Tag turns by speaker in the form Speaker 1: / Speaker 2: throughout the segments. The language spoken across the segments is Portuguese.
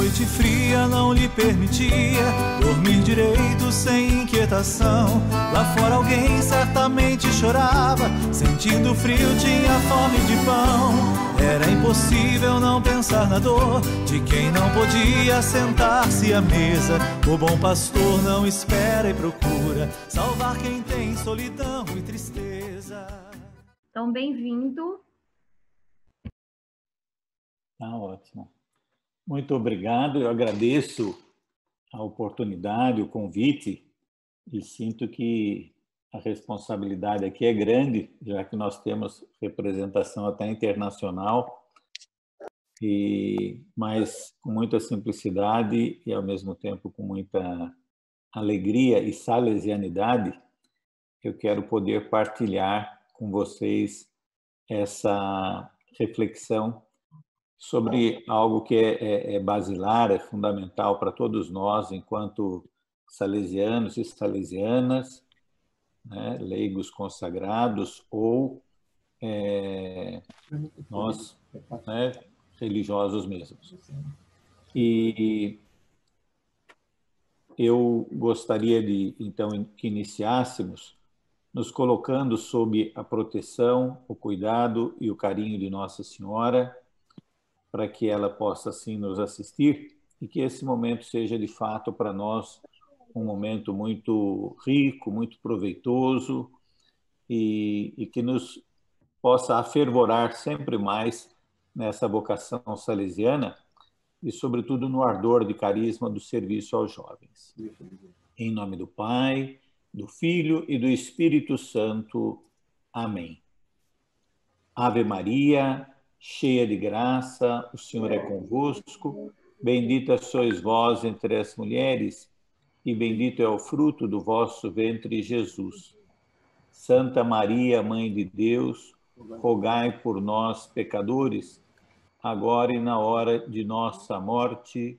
Speaker 1: noite fria não lhe permitia dormir direito sem inquietação. Lá fora alguém certamente chorava, sentindo frio, tinha fome de pão. Era impossível não pensar na dor de quem não podia sentar-se à mesa. O bom pastor não espera e procura salvar quem tem solidão e tristeza.
Speaker 2: Então, bem-vindo.
Speaker 3: Tá ótimo. Muito obrigado. Eu agradeço a oportunidade, o convite, e sinto que a responsabilidade aqui é grande, já que nós temos representação até internacional, mas com muita simplicidade e, ao mesmo tempo, com muita alegria e salesianidade, eu quero poder partilhar com vocês essa reflexão sobre algo que é basilar, é fundamental para todos nós, enquanto salesianos e salesianas, né, leigos consagrados ou nós, né, religiosos mesmos. E eu gostaria de, então, que iniciássemos nos colocando sob a proteção, o cuidado e o carinho de Nossa Senhora, para que ela possa, assim, nos assistir e que esse momento seja, de fato, para nós um momento muito rico, muito proveitoso e que nos possa afervorar sempre mais nessa vocação salesiana e, sobretudo, no ardor de carisma do serviço aos jovens. Em nome do Pai, do Filho e do Espírito Santo. Amém. Ave Maria, cheia de graça, o Senhor é convosco. Bendita sois vós entre as mulheres, e bendito é o fruto do vosso ventre, Jesus. Santa Maria, Mãe de Deus, rogai por nós, pecadores, agora e na hora de nossa morte.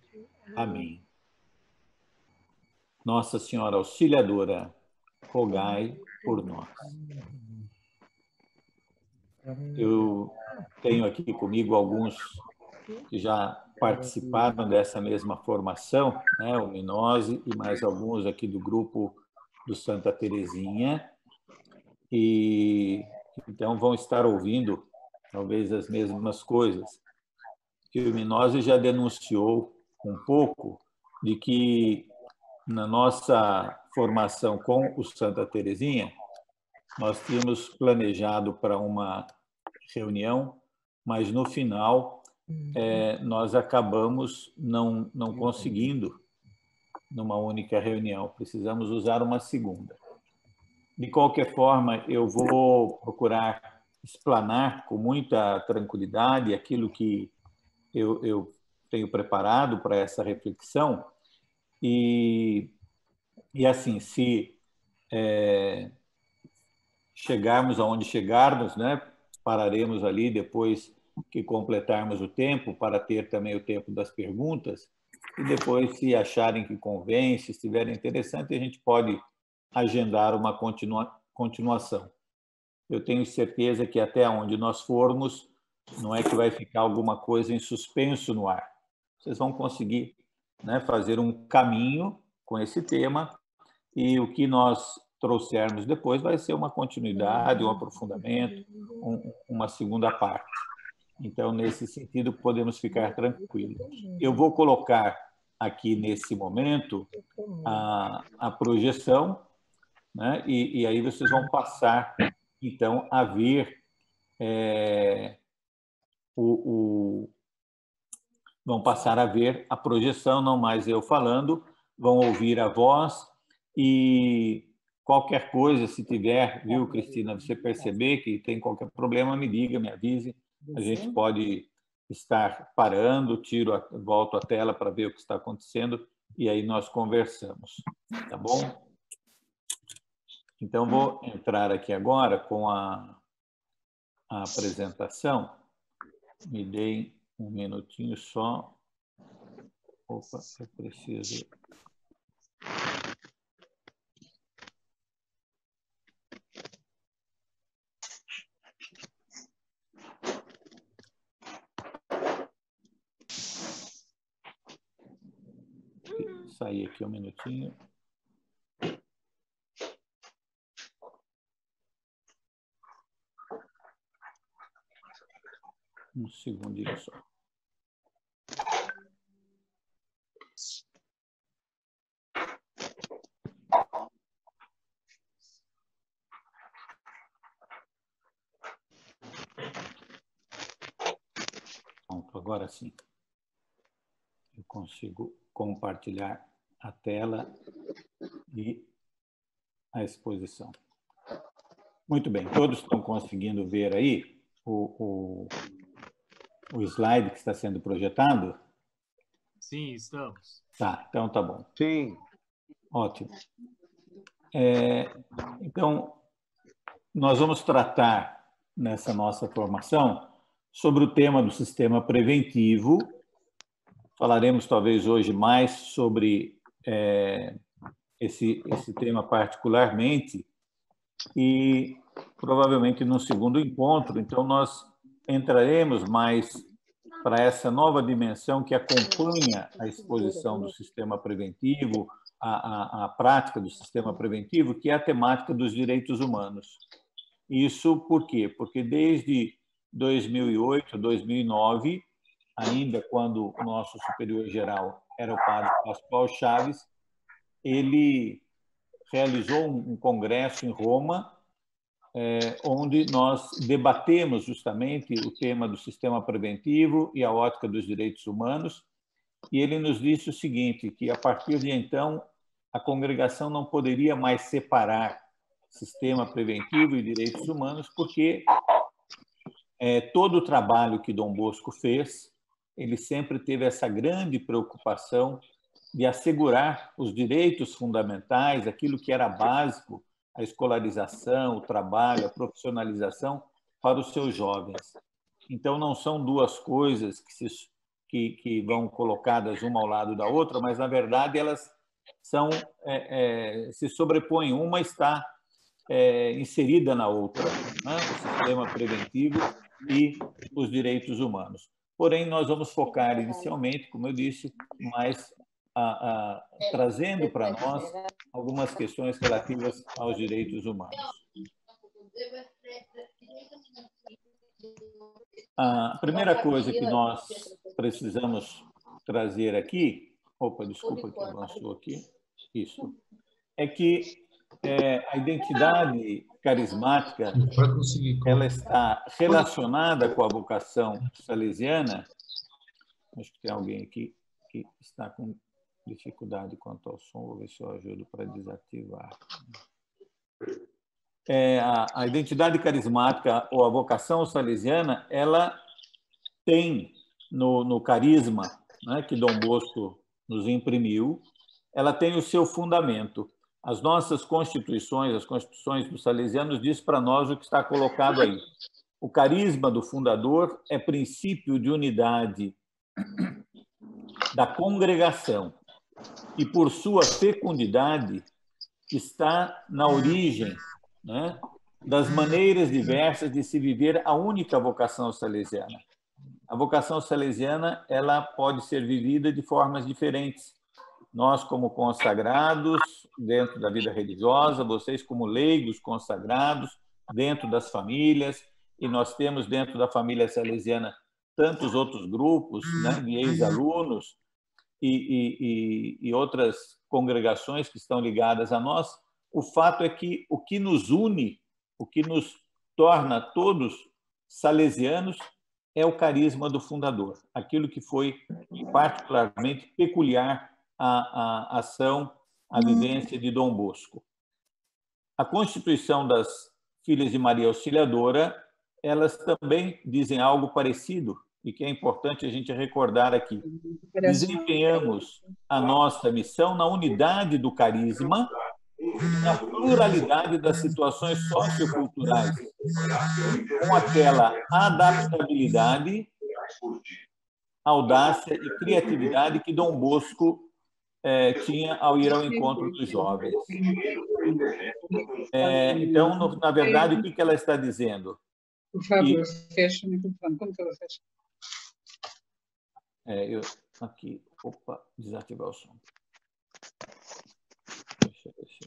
Speaker 3: Amém. Nossa Senhora Auxiliadora, rogai por nós. Eu tenho aqui comigo alguns que já participaram dessa mesma formação, né, o Minose e mais alguns aqui do grupo do Santa Teresinha, e então vão estar ouvindo talvez as mesmas coisas. Que o Minose já denunciou um pouco de que na nossa formação com o Santa Teresinha, nós tínhamos planejado para uma reunião, mas no final nós acabamos não conseguindo numa única reunião. Precisamos usar uma segunda. De qualquer forma, eu vou procurar explanar com muita tranquilidade aquilo que eu tenho preparado para essa reflexão e assim, se chegarmos aonde chegarmos, né, pararemos ali depois que completarmos o tempo para ter também o tempo das perguntas e depois, se acharem que convém, se estiverem interessante, a gente pode agendar uma continuação. Eu tenho certeza que até onde nós formos, não é que vai ficar alguma coisa em suspenso no ar. Vocês vão conseguir, né, fazer um caminho com esse tema e o que nós trouxermos depois vai ser uma continuidade, um aprofundamento, uma segunda parte. Então, nesse sentido, podemos ficar tranquilos. Eu vou colocar aqui, nesse momento, a projeção, né? E aí vocês vão passar, então, a ver vão passar a ver a projeção, não mais eu falando, vão ouvir a voz e qualquer coisa, se tiver, viu, Cristina, você perceber que tem qualquer problema, me diga, me avise. A gente pode estar parando, volto a tela para ver o que está acontecendo e aí nós conversamos, tá bom? Então, vou entrar aqui agora com a apresentação. Me deem um minutinho só. Opa, eu preciso... sair aqui um minutinho. Um segundinho só. Pronto, agora sim. Eu consigo compartilhar a tela e a exposição. Muito bem, todos estão conseguindo ver aí o slide que está sendo projetado?
Speaker 4: Sim, estamos.
Speaker 3: Tá, então tá bom.
Speaker 5: Sim.
Speaker 3: Ótimo. Então, nós vamos tratar nessa nossa formação sobre o tema do sistema preventivo. Falaremos talvez hoje mais sobre esse tema particularmente e provavelmente no segundo encontro, então nós entraremos mais para essa nova dimensão que acompanha a exposição do sistema preventivo, a prática do sistema preventivo, que é a temática dos direitos humanos. Isso por quê? Porque desde 2008, 2009, ainda quando o nosso superior-geral era o padre Pascoal Chaves, ele realizou um congresso em Roma, onde nós debatemos justamente o tema do sistema preventivo e a ótica dos direitos humanos, e ele nos disse o seguinte, que a partir de então a congregação não poderia mais separar sistema preventivo e direitos humanos, porque todo o trabalho que Dom Bosco fez, ele sempre teve essa grande preocupação de assegurar os direitos fundamentais, aquilo que era básico, a escolarização, o trabalho, a profissionalização para os seus jovens. Então, não são duas coisas que vão colocadas uma ao lado da outra, mas, na verdade, elas se sobrepõem. Uma está inserida na outra, né? O sistema preventivo e os direitos humanos. Porém, nós vamos focar inicialmente, como eu disse, mais trazendo para nós algumas questões relativas aos direitos humanos. A primeira coisa que nós precisamos trazer aqui, desculpa que avançou aqui, isso, é que a identidade carismática ela está relacionada com a vocação salesiana. Acho que tem alguém aqui que está com dificuldade quanto ao som, vou ver se eu ajudo para desativar. A identidade carismática ou a vocação salesiana, ela tem no carisma, né, que Dom Bosco nos imprimiu, ela tem o seu fundamento. As nossas constituições, as constituições dos salesianos, diz para nós o que está colocado aí. O carisma do fundador é princípio de unidade da congregação e, por sua fecundidade, está na origem, né, das maneiras diversas de se viver a única vocação salesiana. A vocação salesiana ela pode ser vivida de formas diferentes. Nós, como consagrados dentro da vida religiosa, vocês, como leigos consagrados dentro das famílias, e nós temos dentro da família salesiana tantos outros grupos, né, de ex-alunos e outras congregações que estão ligadas a nós. O fato é que o que nos une, o que nos torna todos salesianos, é o carisma do fundador, aquilo que foi particularmente peculiar à ação, à vivência de Dom Bosco. A Constituição das Filhas de Maria Auxiliadora, elas também dizem algo parecido e que é importante a gente recordar aqui. Desempenhamos a nossa missão na unidade do carisma, na pluralidade das situações socioculturais, com aquela adaptabilidade, audácia e criatividade que Dom Bosco tinha ao ir ao encontro dos jovens. Então, na verdade, o que ela está dizendo?
Speaker 6: Por favor, fecha o microfone. Como que ela fecha?
Speaker 3: Aqui, desativar o som.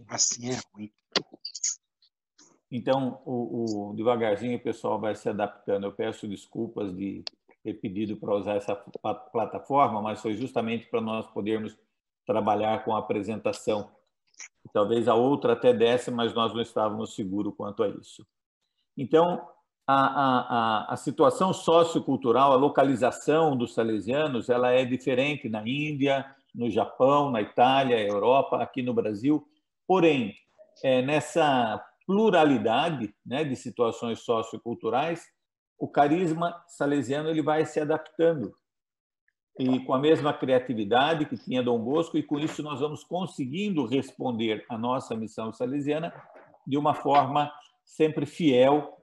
Speaker 5: Assim é ruim.
Speaker 3: Então, devagarzinho o pessoal vai se adaptando. Eu peço desculpas de ter pedido para usar essa plataforma, mas foi justamente para nós podermos trabalhar com a apresentação. Talvez a outra até desse, mas nós não estávamos seguros quanto a isso. Então, a situação sociocultural, a localização dos salesianos, ela é diferente na Índia, no Japão, na Itália, Europa, aqui no Brasil. Porém, nessa pluralidade, né, de situações socioculturais, o carisma salesiano ele vai se adaptando. E com a mesma criatividade que tinha Dom Bosco, e com isso nós vamos conseguindo responder à nossa missão salesiana de uma forma sempre fiel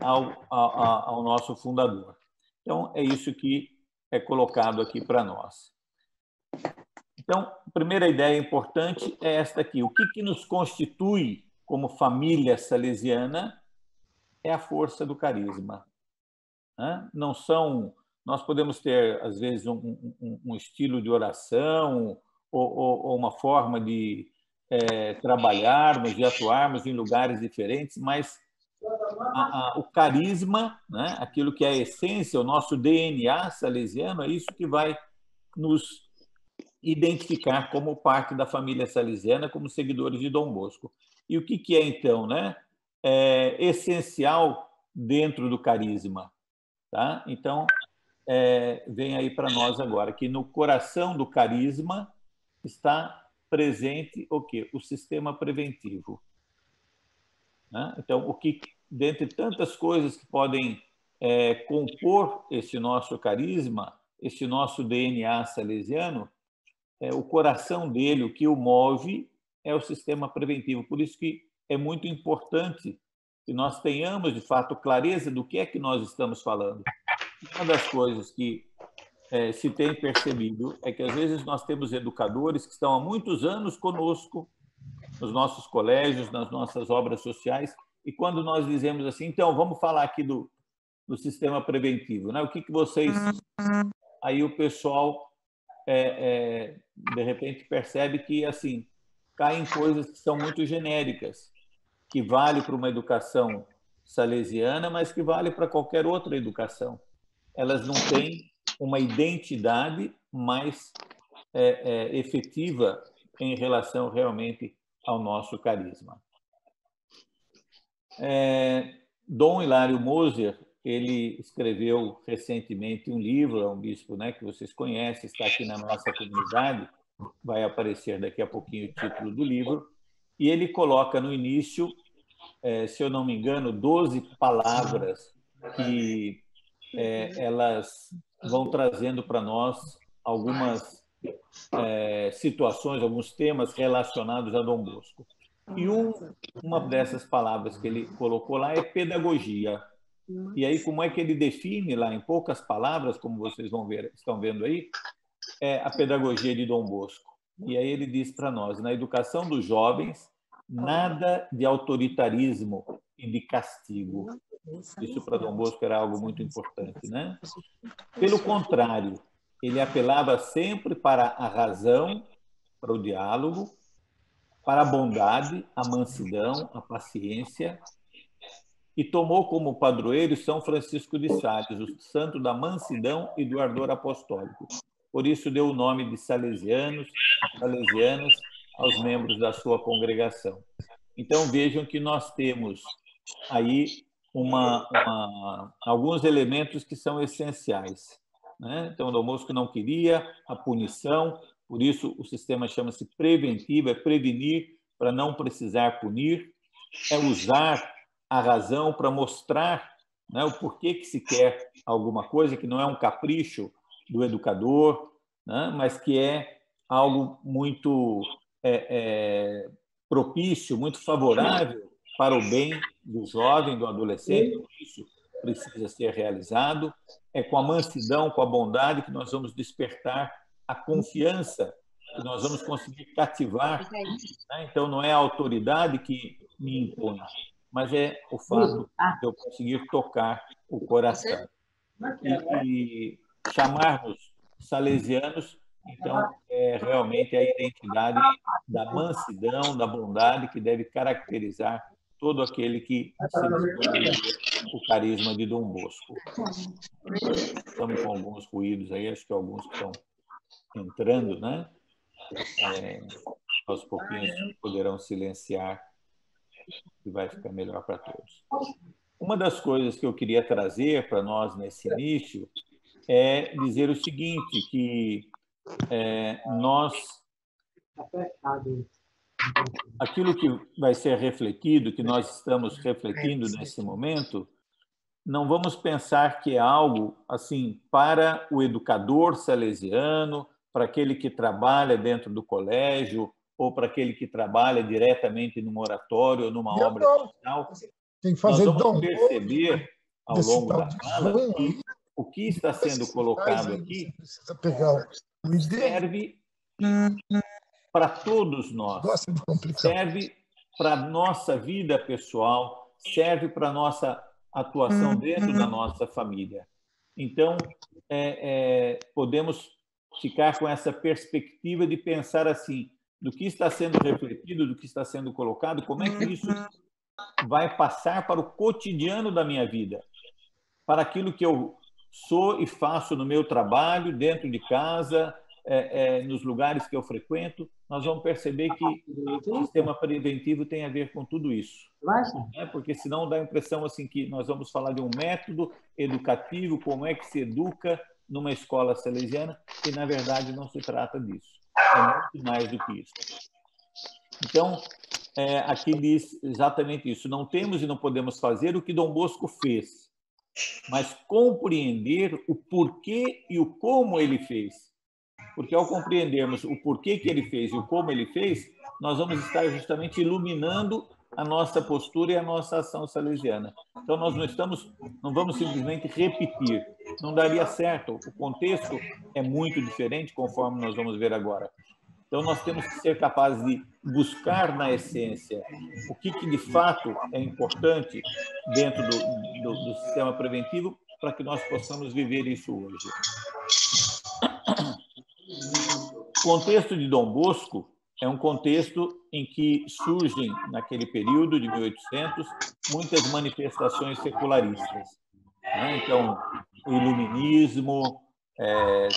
Speaker 3: ao nosso fundador. Então, é isso que é colocado aqui para nós. Então, a primeira ideia importante é esta aqui. O que nos constitui como família salesiana é a força do carisma. Não são... Nós podemos ter, às vezes, um estilo de oração ou uma forma de trabalharmos, de atuarmos em lugares diferentes, mas o carisma, né, aquilo que é a essência, o nosso DNA salesiano, é isso que vai nos identificar como parte da família salesiana, como seguidores de Dom Bosco. E o que é, então, né? Essencial dentro do carisma. Tá? Então, vem aí para nós agora, que no coração do carisma está presente o quê? O sistema preventivo. Né? Então, o que, dentre tantas coisas que podem compor esse nosso carisma, esse nosso DNA salesiano, o coração dele, o que o move, é o sistema preventivo. Por isso que é muito importante que nós tenhamos, de fato, clareza do que é que nós estamos falando. Uma das coisas que se tem percebido é que, às vezes, nós temos educadores que estão há muitos anos conosco, nos nossos colégios, nas nossas obras sociais, e quando nós dizemos assim, então, vamos falar aqui do sistema preventivo, né? O que vocês... Aí o pessoal, de repente, percebe que, assim, caem coisas que são muito genéricas, que vale para uma educação salesiana, mas que vale para qualquer outra educação. Elas não têm uma identidade mais efetiva em relação realmente ao nosso carisma. Dom Hilário Moser, ele escreveu recentemente um livro, é um bispo, né, que vocês conhecem, está aqui na nossa comunidade, vai aparecer daqui a pouquinho o título do livro, e ele coloca no início, se eu não me engano, 12 palavras que elas vão trazendo para nós algumas situações, alguns temas relacionados a Dom Bosco. E uma dessas palavras que ele colocou lá é pedagogia. E aí, como é que ele define lá, em poucas palavras, como vocês estão vendo aí, a pedagogia de Dom Bosco. E aí ele diz para nós, na educação dos jovens, nada de autoritarismo e de castigo. Isso para Dom Bosco era algo muito importante, né? Pelo contrário, ele apelava sempre para a razão, para o diálogo, para a bondade, a mansidão, a paciência, e tomou como padroeiro São Francisco de Sales, o santo da mansidão e do ardor apostólico. Por isso deu o nome de salesianas aos membros da sua congregação. Então vejam que nós temos aí alguns elementos que são essenciais, né? Então, Dom Bosco não queria a punição, por isso o sistema chama-se preventivo, é prevenir para não precisar punir, é usar a razão para mostrar, né, o porquê que se quer alguma coisa, que não é um capricho do educador, né, mas que é algo muito propício, muito favorável para o bem do jovem, do adolescente. Isso precisa ser realizado. É com a mansidão, com a bondade que nós vamos despertar a confiança, que nós vamos conseguir cativar, né? Então, não é a autoridade que me impõe, mas é o fato de eu conseguir tocar o coração. E chamarmos salesianos Então, é realmente a identidade da mansidão, da bondade que deve caracterizar todo aquele que se dispõe a viver o carisma de Dom Bosco. Estamos com alguns ruídos aí, acho que alguns que estão entrando, né? Aos pouquinhos poderão silenciar e vai ficar melhor para todos. Uma das coisas que eu queria trazer para nós nesse início é dizer o seguinte, que aquilo que vai ser refletido, que nós estamos refletindo nesse momento, não vamos pensar que é algo assim para o educador salesiano, para aquele que trabalha dentro do colégio, ou para aquele que trabalha diretamente num oratório ou numa obra social. Nós vamos perceber, ao longo da fala, que o que está sendo colocado aqui serve para todos nós, serve para a nossa vida pessoal, serve para a nossa atuação dentro da nossa família. Então, podemos ficar com essa perspectiva de pensar assim, do que está sendo refletido, do que está sendo colocado, como é que isso vai passar para o cotidiano da minha vida, para aquilo que eu sou e faço no meu trabalho, dentro de casa, nos lugares que eu frequento. Nós vamos perceber que o sistema preventivo tem a ver com tudo isso. Porque senão dá a impressão assim, que nós vamos falar de um método educativo, como é que se educa numa escola salesiana, e, na verdade, não se trata disso. É muito mais do que isso. Então, aqui diz exatamente isso. Não temos e não podemos fazer o que Dom Bosco fez, mas compreender o porquê e o como ele fez. Porque, ao compreendermos o porquê que ele fez e o como ele fez, nós vamos estar justamente iluminando a nossa postura e a nossa ação salesiana. Então, nós não vamos simplesmente repetir. Não daria certo. O contexto é muito diferente, conforme nós vamos ver agora. Então, nós temos que ser capazes de buscar na essência o que de fato é importante dentro do sistema preventivo para que nós possamos viver isso hoje. O contexto de Dom Bosco é um contexto em que surgem, naquele período de 1800, muitas manifestações secularistas. Então, o iluminismo,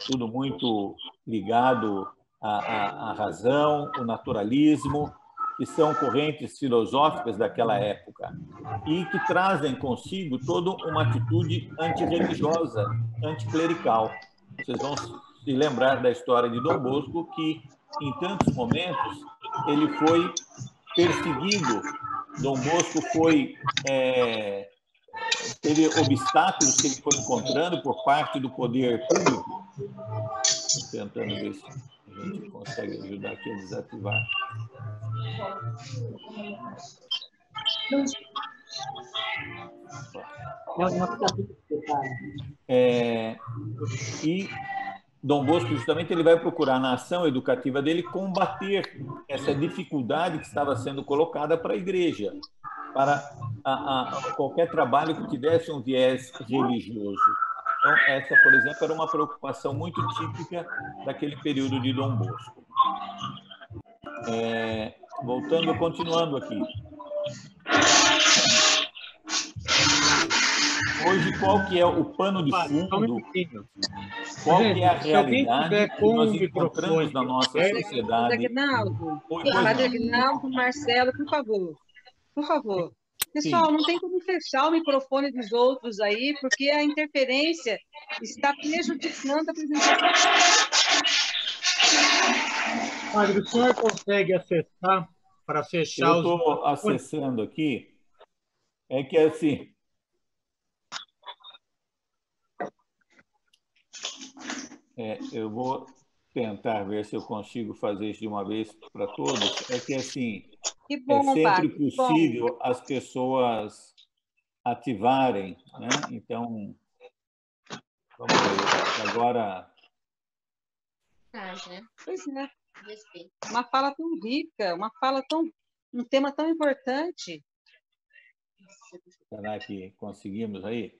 Speaker 3: tudo muito ligado à razão, o naturalismo, que são correntes filosóficas daquela época e que trazem consigo toda uma atitude antirreligiosa, anticlerical. Vocês vão se lembrar da história de Dom Bosco, que, em tantos momentos, ele foi perseguido. Dom Bosco teve obstáculos que ele foi encontrando por parte do poder público. Estou tentando ver se a gente consegue ajudar aqui a desativar. E Dom Bosco, justamente, ele vai procurar, na ação educativa dele, combater essa dificuldade que estava sendo colocada para a igreja, para qualquer trabalho que tivesse um viés religioso. Então, essa, por exemplo, era uma preocupação muito típica daquele período de Dom Bosco. Continuando aqui. Hoje, qual que é o pano de fundo? Qual que é a realidade que nós encontramos na nossa sociedade?
Speaker 7: Padre Aguinaldo, Marcelo, por favor. Por favor. Pessoal, não tem como fechar o microfone dos outros aí, porque a interferência está prejudicando a apresentação.
Speaker 4: Padre, o senhor consegue acessar para fechar
Speaker 3: os... Eu estou acessando aqui. É que assim... eu vou tentar ver se eu consigo fazer isso de uma vez para todos. É que, assim, é sempre possível as pessoas ativarem, né? Então, vamos ver. Agora...
Speaker 7: Pois é. Uma fala tão rica, um tema tão importante.
Speaker 3: Será que conseguimos aí?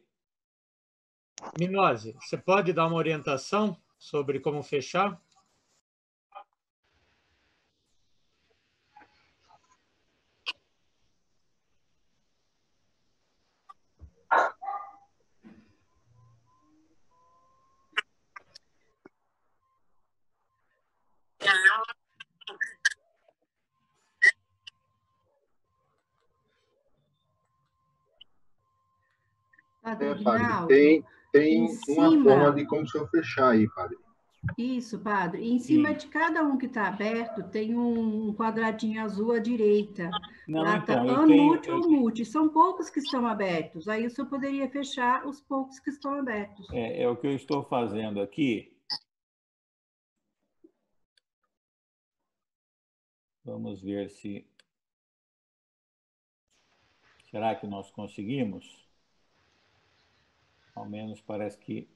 Speaker 4: Minozzi, você pode dar uma orientação sobre como fechar?
Speaker 8: Padre
Speaker 9: padre,
Speaker 8: Aguinaldo,
Speaker 9: tem
Speaker 8: em
Speaker 9: uma
Speaker 8: cima...
Speaker 9: forma de como o senhor fechar aí, padre.
Speaker 8: Isso, padre. E em cima
Speaker 3: Sim.
Speaker 8: de cada um que está aberto tem um quadradinho azul à direita.
Speaker 3: Não,
Speaker 8: Lá
Speaker 3: então,
Speaker 8: está unmute ou mute. São poucos que estão abertos. Aí o senhor poderia fechar os poucos que estão abertos.
Speaker 3: É o que eu estou fazendo aqui. Vamos ver se... Será que nós conseguimos? Ao menos parece que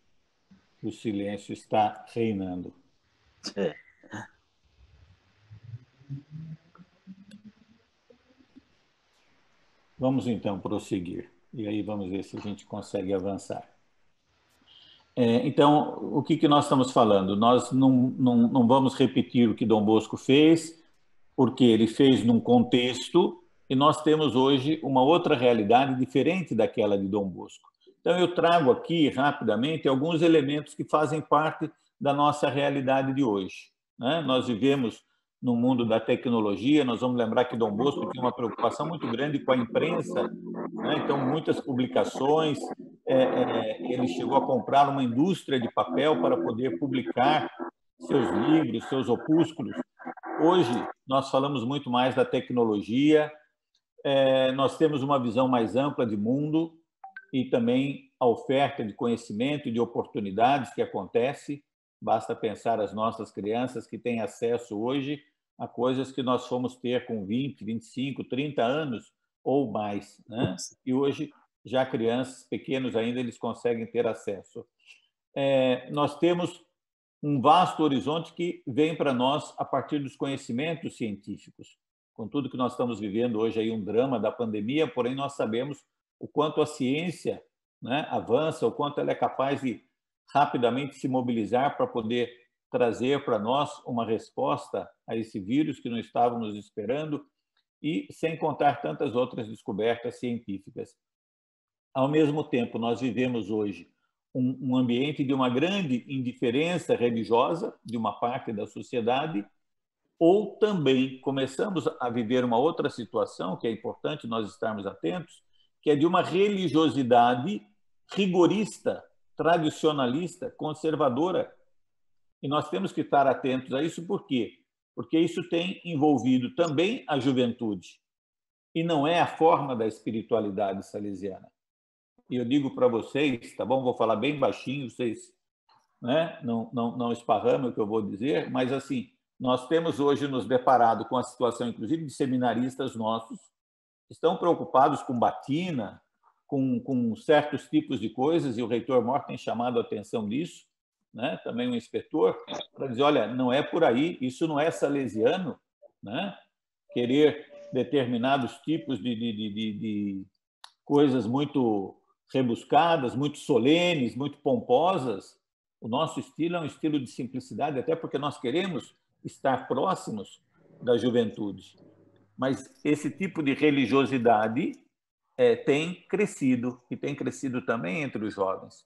Speaker 3: o silêncio está reinando. Vamos então prosseguir. E aí vamos ver se a gente consegue avançar. Então, o que nós estamos falando? Nós não vamos repetir o que Dom Bosco fez, porque ele fez num contexto e nós temos hoje uma outra realidade diferente daquela de Dom Bosco. Então, eu trago aqui, rapidamente, alguns elementos que fazem parte da nossa realidade de hoje, né? Nós vivemos no mundo da tecnologia, nós vamos lembrar que Dom Bosco tinha uma preocupação muito grande com a imprensa, né? Então, muitas publicações, ele chegou a comprar uma indústria de papel para poder publicar seus livros, seus opúsculos. Hoje, nós falamos muito mais da tecnologia, nós temos uma visão mais ampla de mundo e também a oferta de conhecimento e de oportunidades que acontece. Basta pensar as nossas crianças que têm acesso hoje a coisas que nós fomos ter com 20, 25, 30 anos ou mais, né? E hoje, já crianças pequenos ainda, eles conseguem ter acesso. Nós temos um vasto horizonte que vem para nós a partir dos conhecimentos científicos. Com tudo que nós estamos vivendo hoje, aí um drama da pandemia, porém nós sabemos o quanto a ciência, né, avança, o quanto ela é capaz de rapidamente se mobilizar para poder trazer para nós uma resposta a esse vírus que não estávamos esperando, e sem contar tantas outras descobertas científicas. Ao mesmo tempo, nós vivemos hoje um ambiente de uma grande indiferença religiosa de uma parte da sociedade, ou também começamos a viver uma outra situação, que é importante nós estarmos atentos, que é de uma religiosidade rigorista, tradicionalista, conservadora. E nós temos que estar atentos a isso, por quê? Porque isso tem envolvido também a juventude, e não é a forma da espiritualidade salesiana. E eu digo para vocês, tá bom? Vou falar bem baixinho, vocês, né, não esparramem o que eu vou dizer, mas assim, nós temos hoje nos deparado com a situação, inclusive, de seminaristas nossos, que estão preocupados com batina, com certos tipos de coisas, e o reitor Mort tem chamado a atenção disso, né? Também um inspetor, para dizer, olha, não é por aí, isso não é salesiano, né? Querer determinados tipos de coisas muito rebuscadas, muito solenes, muito pomposas. O nosso estilo é um estilo de simplicidade, até porque nós queremos estar próximos da juventude. Mas esse tipo de religiosidade tem crescido, e tem crescido também entre os jovens.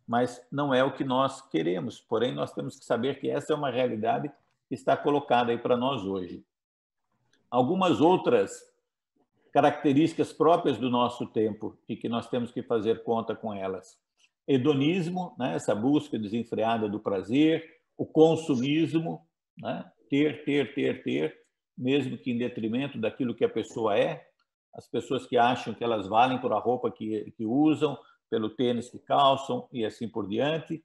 Speaker 3: Mas não é o que nós queremos. Porém, nós temos que saber que essa é uma realidade que está colocada aí para nós hoje. Algumas outras características próprias do nosso tempo e que nós temos que fazer conta com elas. Hedonismo, né? Essa busca desenfreada do prazer, o consumismo, né? Ter, mesmo que em detrimento daquilo que a pessoa é. As pessoas que acham que elas valem por a roupa que usam, pelo tênis que calçam e assim por diante.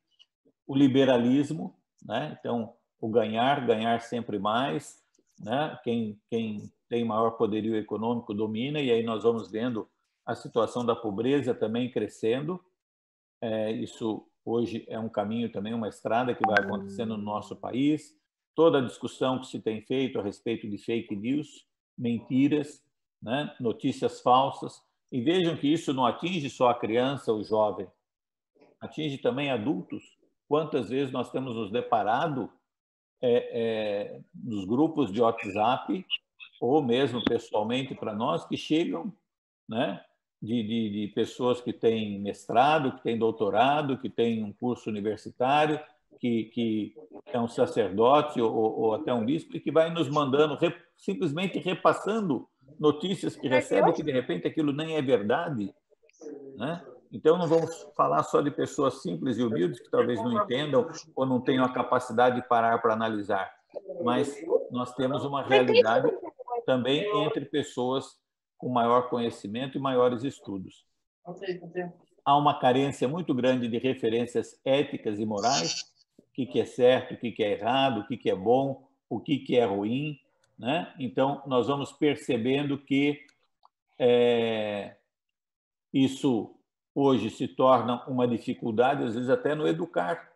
Speaker 3: O liberalismo, né? Então, o ganhar sempre mais, né? Quem tem maior poderio econômico domina, e aí nós vamos vendo a situação da pobreza também crescendo. Isso hoje é um caminho também, uma estrada que vai acontecendo no nosso país. Toda a discussão que se tem feito a respeito de fake news, mentiras, né? Notícias falsas. E vejam que isso não atinge só a criança, o jovem, atinge também adultos. Quantas vezes nós temos nos deparado nos grupos de WhatsApp, ou mesmo pessoalmente para nós, que chegam, né, de pessoas que têm mestrado, que têm doutorado, que têm um curso universitário, que é um sacerdote ou até um bispo, e que vai nos mandando, simplesmente repassando notícias que recebe, que de repente aquilo nem é verdade, né? Então, não vamos falar só de pessoas simples e humildes que talvez não entendam ou não tenham a capacidade de parar para analisar, mas nós temos uma realidade também entre pessoas com maior conhecimento e maiores estudos. Há uma carência muito grande de referências éticas e morais, o que é certo, o que é errado, o que é bom, o que é ruim, né? Então, nós vamos percebendo que isso hoje se torna uma dificuldade, às vezes até no educar.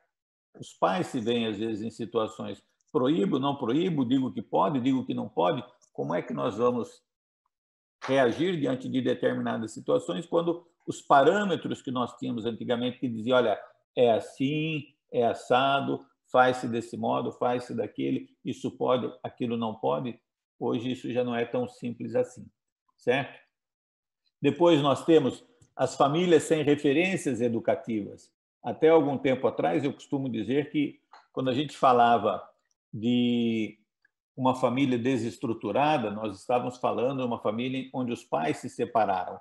Speaker 3: Os pais se veem, às vezes, em situações proíbo, não proíbo, digo que pode, digo que não pode. Como é que nós vamos reagir diante de determinadas situações quando os parâmetros que nós tínhamos antigamente que diziam, olha, é assim, é assado, faz-se desse modo, faz-se daquele, isso pode, aquilo não pode, hoje isso já não é tão simples assim, certo? Depois nós temos as famílias sem referências educativas. Até algum tempo atrás, eu costumo dizer que, quando a gente falava de uma família desestruturada, nós estávamos falando de uma família onde os pais se separaram.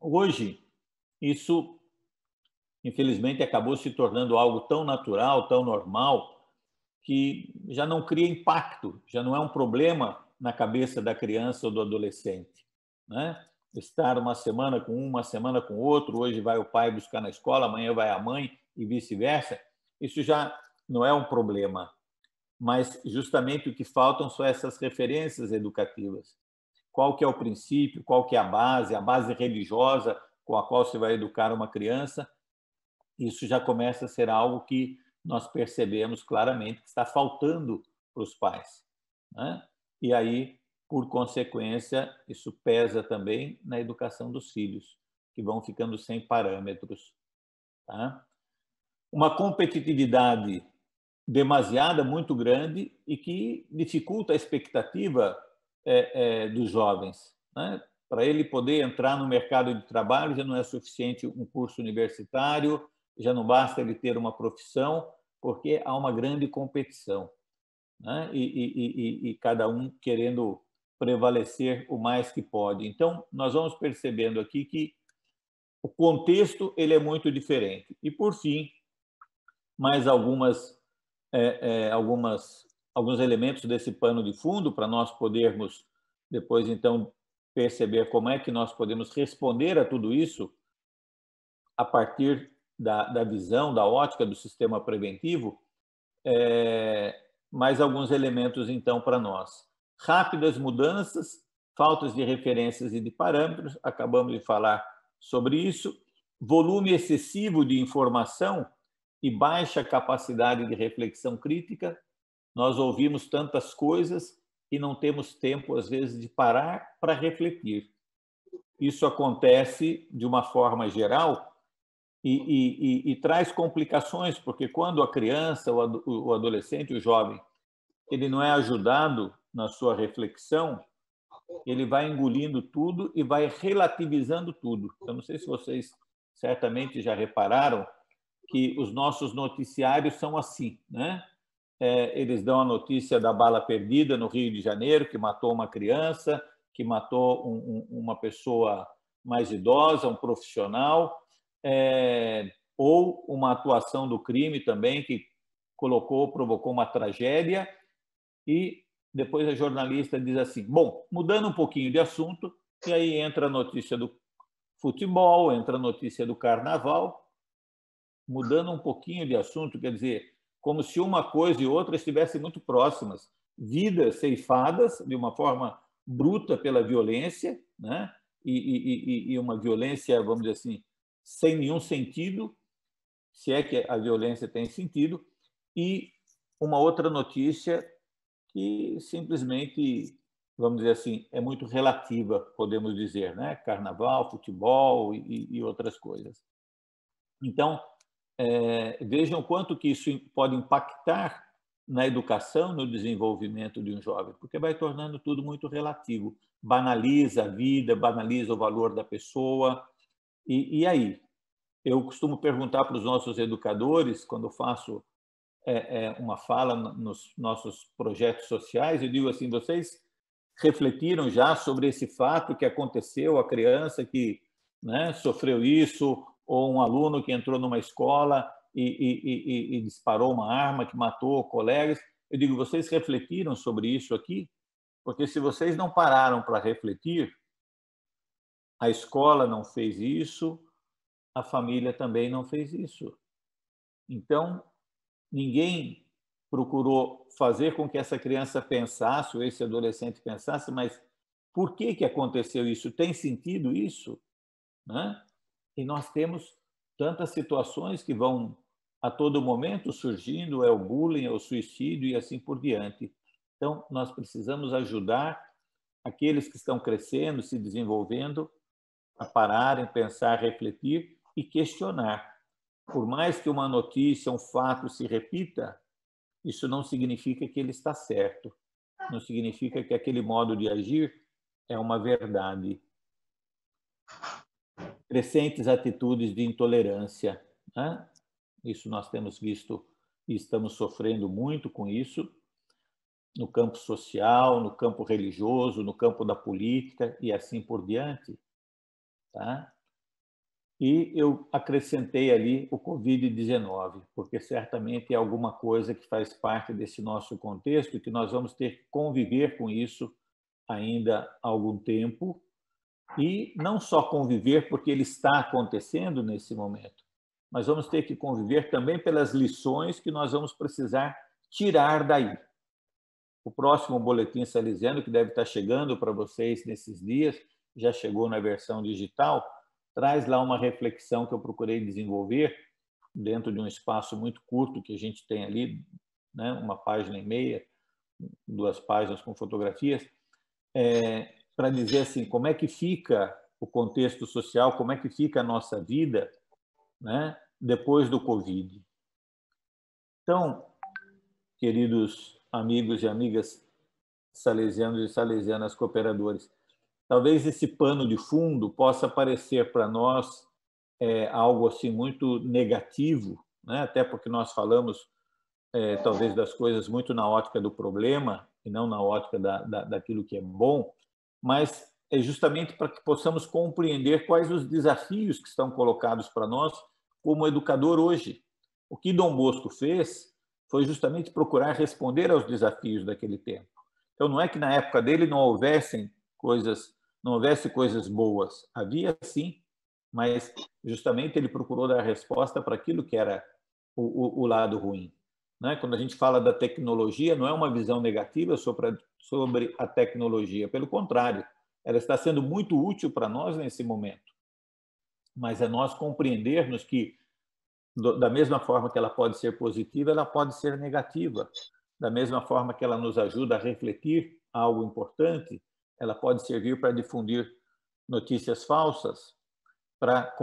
Speaker 3: Hoje, isso, infelizmente, acabou se tornando algo tão natural, tão normal, que já não cria impacto, já não é um problema na cabeça da criança ou do adolescente, né? Estar uma semana com um, uma semana com outro, hoje vai o pai buscar na escola, amanhã vai a mãe e vice-versa, isso já não é um problema, mas justamente o que faltam são essas referências educativas. Qual que é o princípio, qual que é a base religiosa com a qual se vai educar uma criança, isso já começa a ser algo que nós percebemos claramente que está faltando para os pais, né? E aí, por consequência, isso pesa também na educação dos filhos, que vão ficando sem parâmetros, tá? Uma competitividade demasiada, muito grande, e que dificulta a expectativa dos jovens, né? Para ele poder entrar no mercado de trabalho, já não é suficiente um curso universitário, já não basta ele ter uma profissão, porque há uma grande competição, né? E cada um querendo prevalecer o mais que pode. Então, nós vamos percebendo aqui que o contexto ele é muito diferente. E, por fim, mais alguns elementos desse pano de fundo para nós podermos depois, então, perceber como é que nós podemos responder a tudo isso a partir da visão, da ótica do sistema preventivo, mais alguns elementos, então, para nós. Rápidas mudanças, faltas de referências e de parâmetros, acabamos de falar sobre isso, volume excessivo de informação e baixa capacidade de reflexão crítica. Nós ouvimos tantas coisas e não temos tempo, às vezes, de parar para refletir. Isso acontece de uma forma geral e traz complicações, porque quando a criança, o adolescente, o jovem, ele não é ajudado na sua reflexão, ele vai engolindo tudo e vai relativizando tudo. Eu não sei se vocês certamente já repararam que os nossos noticiários são assim, né? Eles dão a notícia da bala perdida no Rio de Janeiro, que matou uma criança, que matou uma pessoa mais idosa, um profissional, ou uma atuação do crime também que provocou uma tragédia, e depois a jornalista diz assim, bom, mudando um pouquinho de assunto, e aí entra a notícia do futebol, entra a notícia do carnaval, mudando um pouquinho de assunto, quer dizer, como se uma coisa e outra estivessem muito próximas, vidas ceifadas de uma forma bruta pela violência, né? E uma violência, vamos dizer assim, sem nenhum sentido, se é que a violência tem sentido, e uma outra notícia que simplesmente, vamos dizer assim, é muito relativa, podemos dizer, né? Carnaval, futebol e outras coisas. Então, vejam o quanto que isso pode impactar na educação, no desenvolvimento de um jovem, porque vai tornando tudo muito relativo, banaliza a vida, banaliza o valor da pessoa. E aí? Eu costumo perguntar para os nossos educadores, quando faço uma fala nos nossos projetos sociais, eu digo assim, vocês refletiram já sobre esse fato que aconteceu, a criança que, né, sofreu isso, ou um aluno que entrou numa escola e disparou uma arma que matou colegas? Eu digo, vocês refletiram sobre isso aqui? Porque se vocês não pararam para refletir, a escola não fez isso, a família também não fez isso. Então, ninguém procurou fazer com que essa criança pensasse, ou esse adolescente pensasse, mas por que aconteceu isso? Tem sentido isso? Né? E nós temos tantas situações que vão a todo momento surgindo, é o bullying, é o suicídio e assim por diante. Então, nós precisamos ajudar aqueles que estão crescendo, se desenvolvendo, a pararem, pensar, refletir e questionar. Por mais que uma notícia, um fato se repita, isso não significa que ele está certo. Não significa que aquele modo de agir é uma verdade. Crescentes atitudes de intolerância, né? Isso nós temos visto e estamos sofrendo muito com isso, no campo social, no campo religioso, no campo da política e assim por diante. Tá? E eu acrescentei ali o Covid-19, porque certamente é alguma coisa que faz parte desse nosso contexto e que nós vamos ter que conviver com isso ainda há algum tempo, e não só conviver porque ele está acontecendo nesse momento, mas vamos ter que conviver também pelas lições que nós vamos precisar tirar daí. O próximo boletim salesiano, que deve estar chegando para vocês nesses dias, já chegou na versão digital, traz lá uma reflexão que eu procurei desenvolver dentro de um espaço muito curto que a gente tem ali, né, 1,5 páginas, 2 páginas com fotografias, para dizer assim, como é que fica o contexto social, como é que fica a nossa vida, né, depois do Covid. Então, queridos amigos e amigas salesianos e salesianas cooperadores, talvez esse pano de fundo possa parecer para nós algo assim muito negativo, né? Até porque nós falamos talvez das coisas muito na ótica do problema e não na ótica daquilo que é bom, mas é justamente para que possamos compreender quais os desafios que estão colocados para nós como educador hoje. O que Dom Bosco fez foi justamente procurar responder aos desafios daquele tempo. Então, não é que na época dele não houvesse coisas boas. Havia, sim, mas justamente ele procurou dar resposta para aquilo que era o lado ruim. Né? Quando a gente fala da tecnologia, não é uma visão negativa sobre a tecnologia. Pelo contrário, ela está sendo muito útil para nós nesse momento. Mas é nós compreendermos que, da mesma forma que ela pode ser positiva, ela pode ser negativa. Da mesma forma que ela nos ajuda a refletir algo importante, ela pode servir para difundir notícias falsas, para,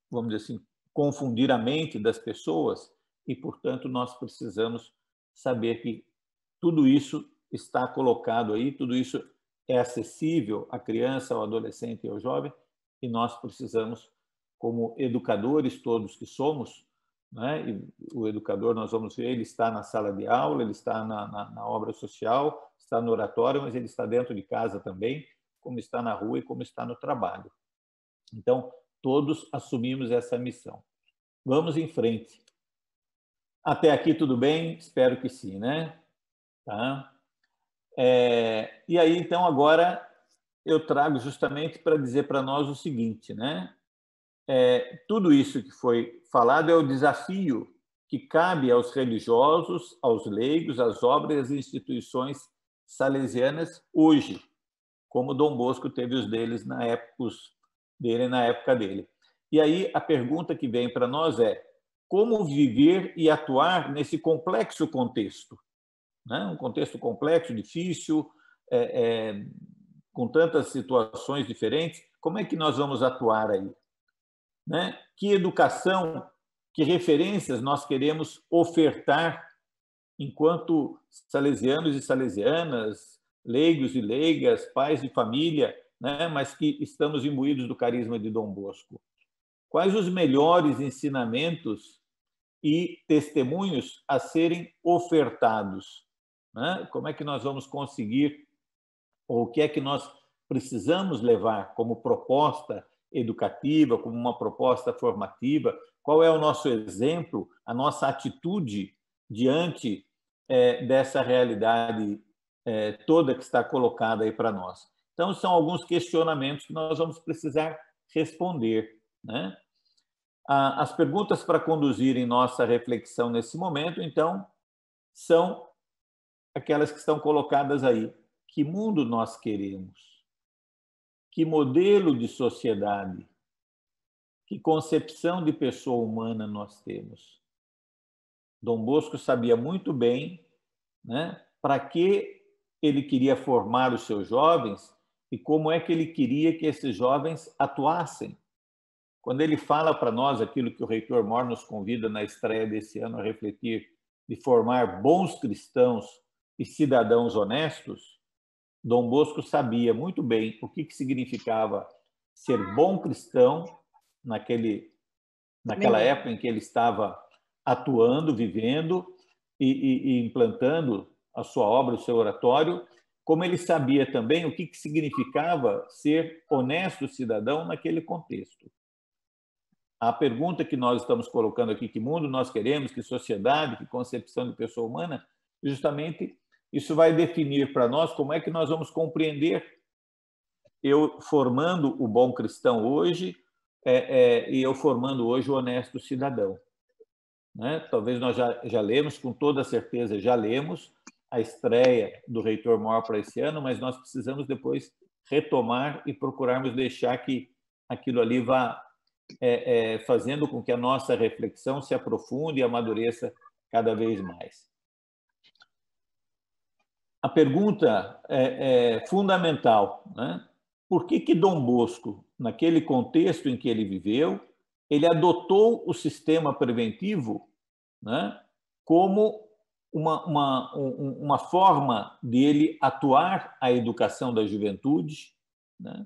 Speaker 3: vamos dizer assim, confundir a mente das pessoas, e, portanto, nós precisamos saber que tudo isso está colocado aí, tudo isso é acessível à criança, ao adolescente e ao jovem, e nós precisamos, como educadores todos que somos, né? E o educador, nós vamos ver, ele está na sala de aula, ele está na obra social, está no oratório, mas ele está dentro de casa também, como está na rua e como está no trabalho. Então, todos assumimos essa missão. Vamos em frente. Até aqui tudo bem? Espero que sim, né? Tá? E aí, então, agora eu trago justamente para dizer para nós o seguinte, né? Tudo isso que foi falado é o desafio que cabe aos religiosos, aos leigos, às obras e às instituições salesianas hoje, como Dom Bosco teve os dele na época dele. E aí a pergunta que vem para nós é: como viver e atuar nesse complexo contexto? Né? Um contexto complexo, difícil, com tantas situações diferentes, como é que nós vamos atuar aí? Né? Que educação, que referências nós queremos ofertar enquanto salesianos e salesianas, leigos e leigas, pais de família, né? Mas que estamos imbuídos do carisma de Dom Bosco? Quais os melhores ensinamentos e testemunhos a serem ofertados? Né? Como é que nós vamos conseguir ou o que é que nós precisamos levar como proposta educativa, como uma proposta formativa, qual é o nosso exemplo, a nossa atitude diante dessa realidade toda que está colocada aí para nós. Então, são alguns questionamentos que nós vamos precisar responder, né? As perguntas para conduzirem nossa reflexão nesse momento, então, são aquelas que estão colocadas aí. Que mundo nós queremos? Que modelo de sociedade? Que concepção de pessoa humana nós temos? Dom Bosco sabia muito bem, né, para que ele queria formar os seus jovens e como é que ele queria que esses jovens atuassem. Quando ele fala para nós aquilo que o reitor Mor nos convida na estreia desse ano a refletir, de formar bons cristãos e cidadãos honestos, Dom Bosco sabia muito bem o que significava ser bom cristão naquela época em que ele estava atuando, vivendo e implantando a sua obra, o seu oratório, como ele sabia também o que significava ser honesto cidadão naquele contexto. A pergunta que nós estamos colocando aqui, que mundo nós queremos, que sociedade, que concepção de pessoa humana, justamente isso vai definir para nós como é que nós vamos compreender eu formando o bom cristão hoje e eu formando hoje o honesto cidadão. Né? Talvez nós já lemos, com toda certeza já lemos, a estreia do reitor Mor para esse ano, mas nós precisamos depois retomar e procurarmos deixar que aquilo ali vá fazendo com que a nossa reflexão se aprofunde e amadureça cada vez mais. A pergunta é fundamental, né? Por que Dom Bosco, naquele contexto em que ele viveu, ele adotou o sistema preventivo, né, como uma forma de ele atuar a educação da juventude, né?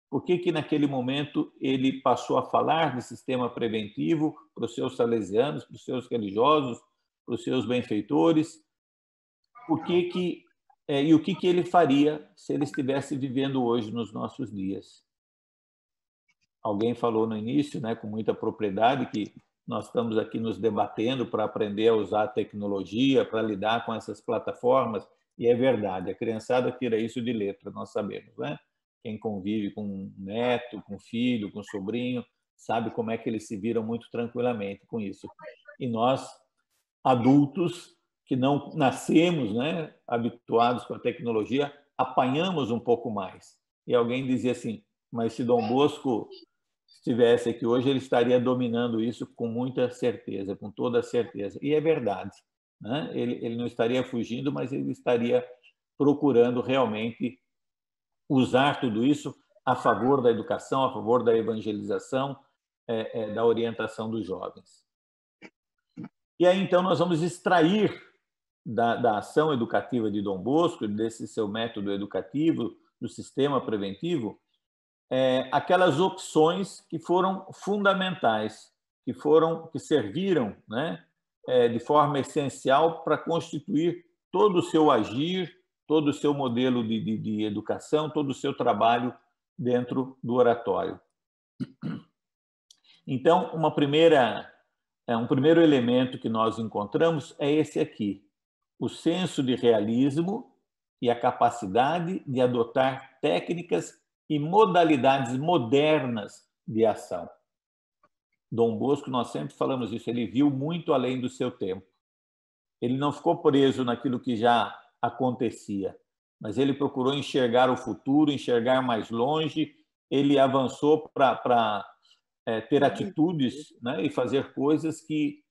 Speaker 3: Por que naquele momento ele passou a falar de sistema preventivo para os seus salesianos, para os seus religiosos, para os seus benfeitores? E o que ele faria se ele estivesse vivendo hoje nos nossos dias? Alguém falou no início, né, com muita propriedade, que nós estamos aqui nos debatendo para aprender a usar a tecnologia, para lidar com essas plataformas, e é verdade, a criançada tira isso de letra, nós sabemos, né? Quem convive com um neto, com um filho, com um sobrinho, sabe como é que eles se viram muito tranquilamente com isso. E nós, adultos, que não nascemos, né, habituados com a tecnologia, apanhamos um pouco mais. E alguém dizia assim, mas se Dom Bosco estivesse aqui hoje, ele estaria dominando isso com muita certeza, com toda certeza. E é verdade, né? Ele não estaria fugindo, mas ele estaria procurando realmente usar tudo isso a favor da educação, a favor da evangelização, da orientação dos jovens. E aí, então, nós vamos extrair da ação educativa de Dom Bosco, desse seu método educativo, do sistema preventivo, aquelas opções que foram fundamentais, que serviram, né, de forma essencial para constituir todo o seu agir, todo o seu modelo de educação, todo o seu trabalho dentro do oratório. Então, um primeiro elemento que nós encontramos é esse aqui, o senso de realismo e a capacidade de adotar técnicas e modalidades modernas de ação. Dom Bosco, nós sempre falamos isso, ele viu muito além do seu tempo. Ele não ficou preso naquilo que já acontecia, mas ele procurou enxergar o futuro, enxergar mais longe, ele avançou para ter atitudes, né, e fazer coisas que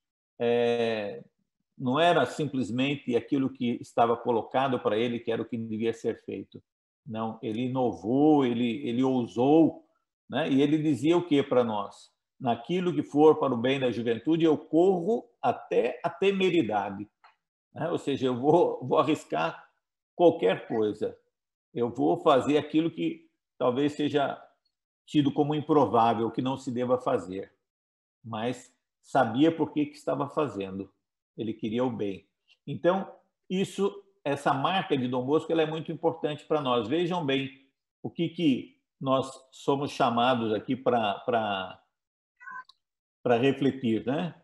Speaker 3: não era simplesmente aquilo que estava colocado para ele, que era o que devia ser feito. Não, ele inovou, ele ousou, né? E ele dizia o que para nós? Naquilo que for para o bem da juventude, eu corro até a temeridade. Né? Ou seja, eu vou arriscar qualquer coisa. Eu vou fazer aquilo que talvez seja tido como improvável, que não se deva fazer. Mas sabia por que estava fazendo. Ele queria o bem. Então, isso essa marca de Dom Bosco ela é muito importante para nós. Vejam bem o que nós somos chamados aqui para refletir, né?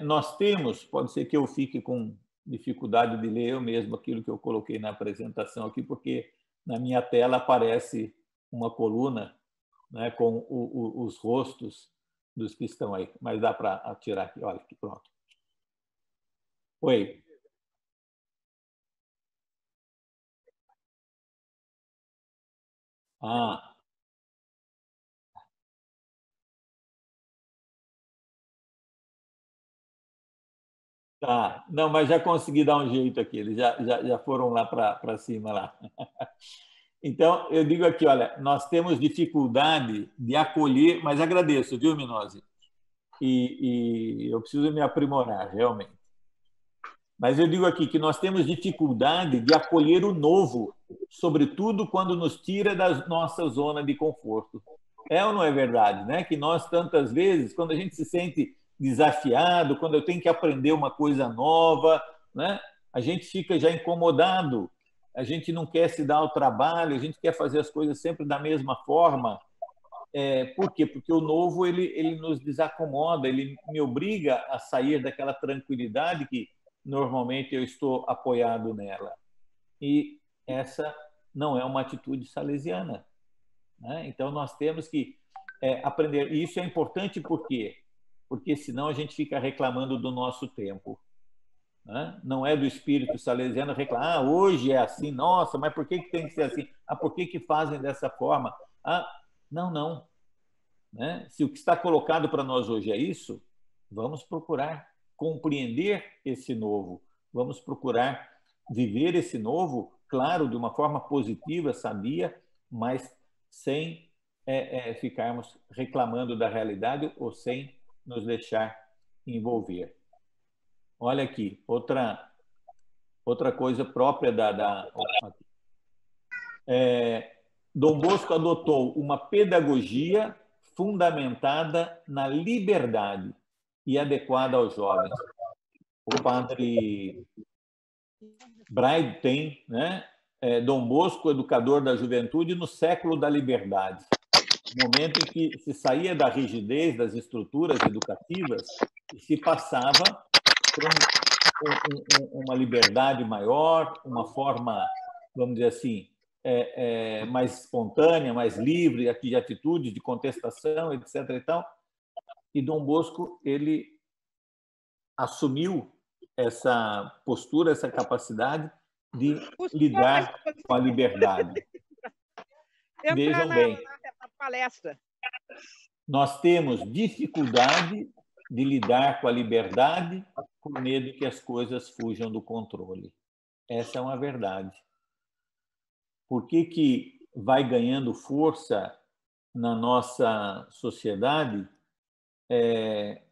Speaker 3: Nós temos, pode ser que eu fique com dificuldade de ler eu mesmo aquilo que eu coloquei na apresentação aqui, porque na minha tela aparece uma coluna, né, com os rostos dos que estão aí, mas dá para atirar aqui, olha aqui, pronto. Oi. Ah, tá. Não, mas já consegui dar um jeito aqui, eles já foram lá para cima lá. Então, eu digo aqui, olha, nós temos dificuldade de acolher, mas agradeço, viu, Minose? E eu preciso me aprimorar, realmente. Mas eu digo aqui que nós temos dificuldade de acolher o novo, sobretudo quando nos tira da nossa zona de conforto. É ou não é verdade, né? Que nós, tantas vezes, quando a gente se sente desafiado, quando eu tenho que aprender uma coisa nova, né? A gente fica já incomodado, a gente não quer se dar ao trabalho, a gente quer fazer as coisas sempre da mesma forma. Por quê? Porque o novo ele nos desacomoda, ele me obriga a sair daquela tranquilidade que normalmente eu estou apoiado nela. E essa não é uma atitude salesiana, né? Então, nós temos que aprender. E isso é importante por quê? Porque senão a gente fica reclamando do nosso tempo, né? Não é do espírito salesiano reclamar, hoje é assim, nossa, mas por que tem que ser assim? Por que fazem dessa forma? Não. Né? Se o que está colocado para nós hoje é isso, vamos procurar compreender esse novo, vamos procurar viver esse novo, claro, de uma forma positiva, sabia, mas sem ficarmos reclamando da realidade ou sem nos deixar envolver. Olha aqui, outra coisa própria Dom Bosco adotou uma pedagogia fundamentada na liberdade e adequada aos jovens. O padre Braide tem, né? Dom Bosco, educador da juventude no século da liberdade, momento em que se saía da rigidez das estruturas educativas e se passava por uma liberdade maior, uma forma, vamos dizer assim, mais espontânea, mais livre de atitudes, de contestação, etc. E tal. E Dom Bosco ele assumiu essa postura, essa capacidade de lidar com a liberdade. Vejam bem, nós temos dificuldade de lidar com a liberdade por medo que as coisas fujam do controle. Essa é uma verdade. Por que vai ganhando força na nossa sociedade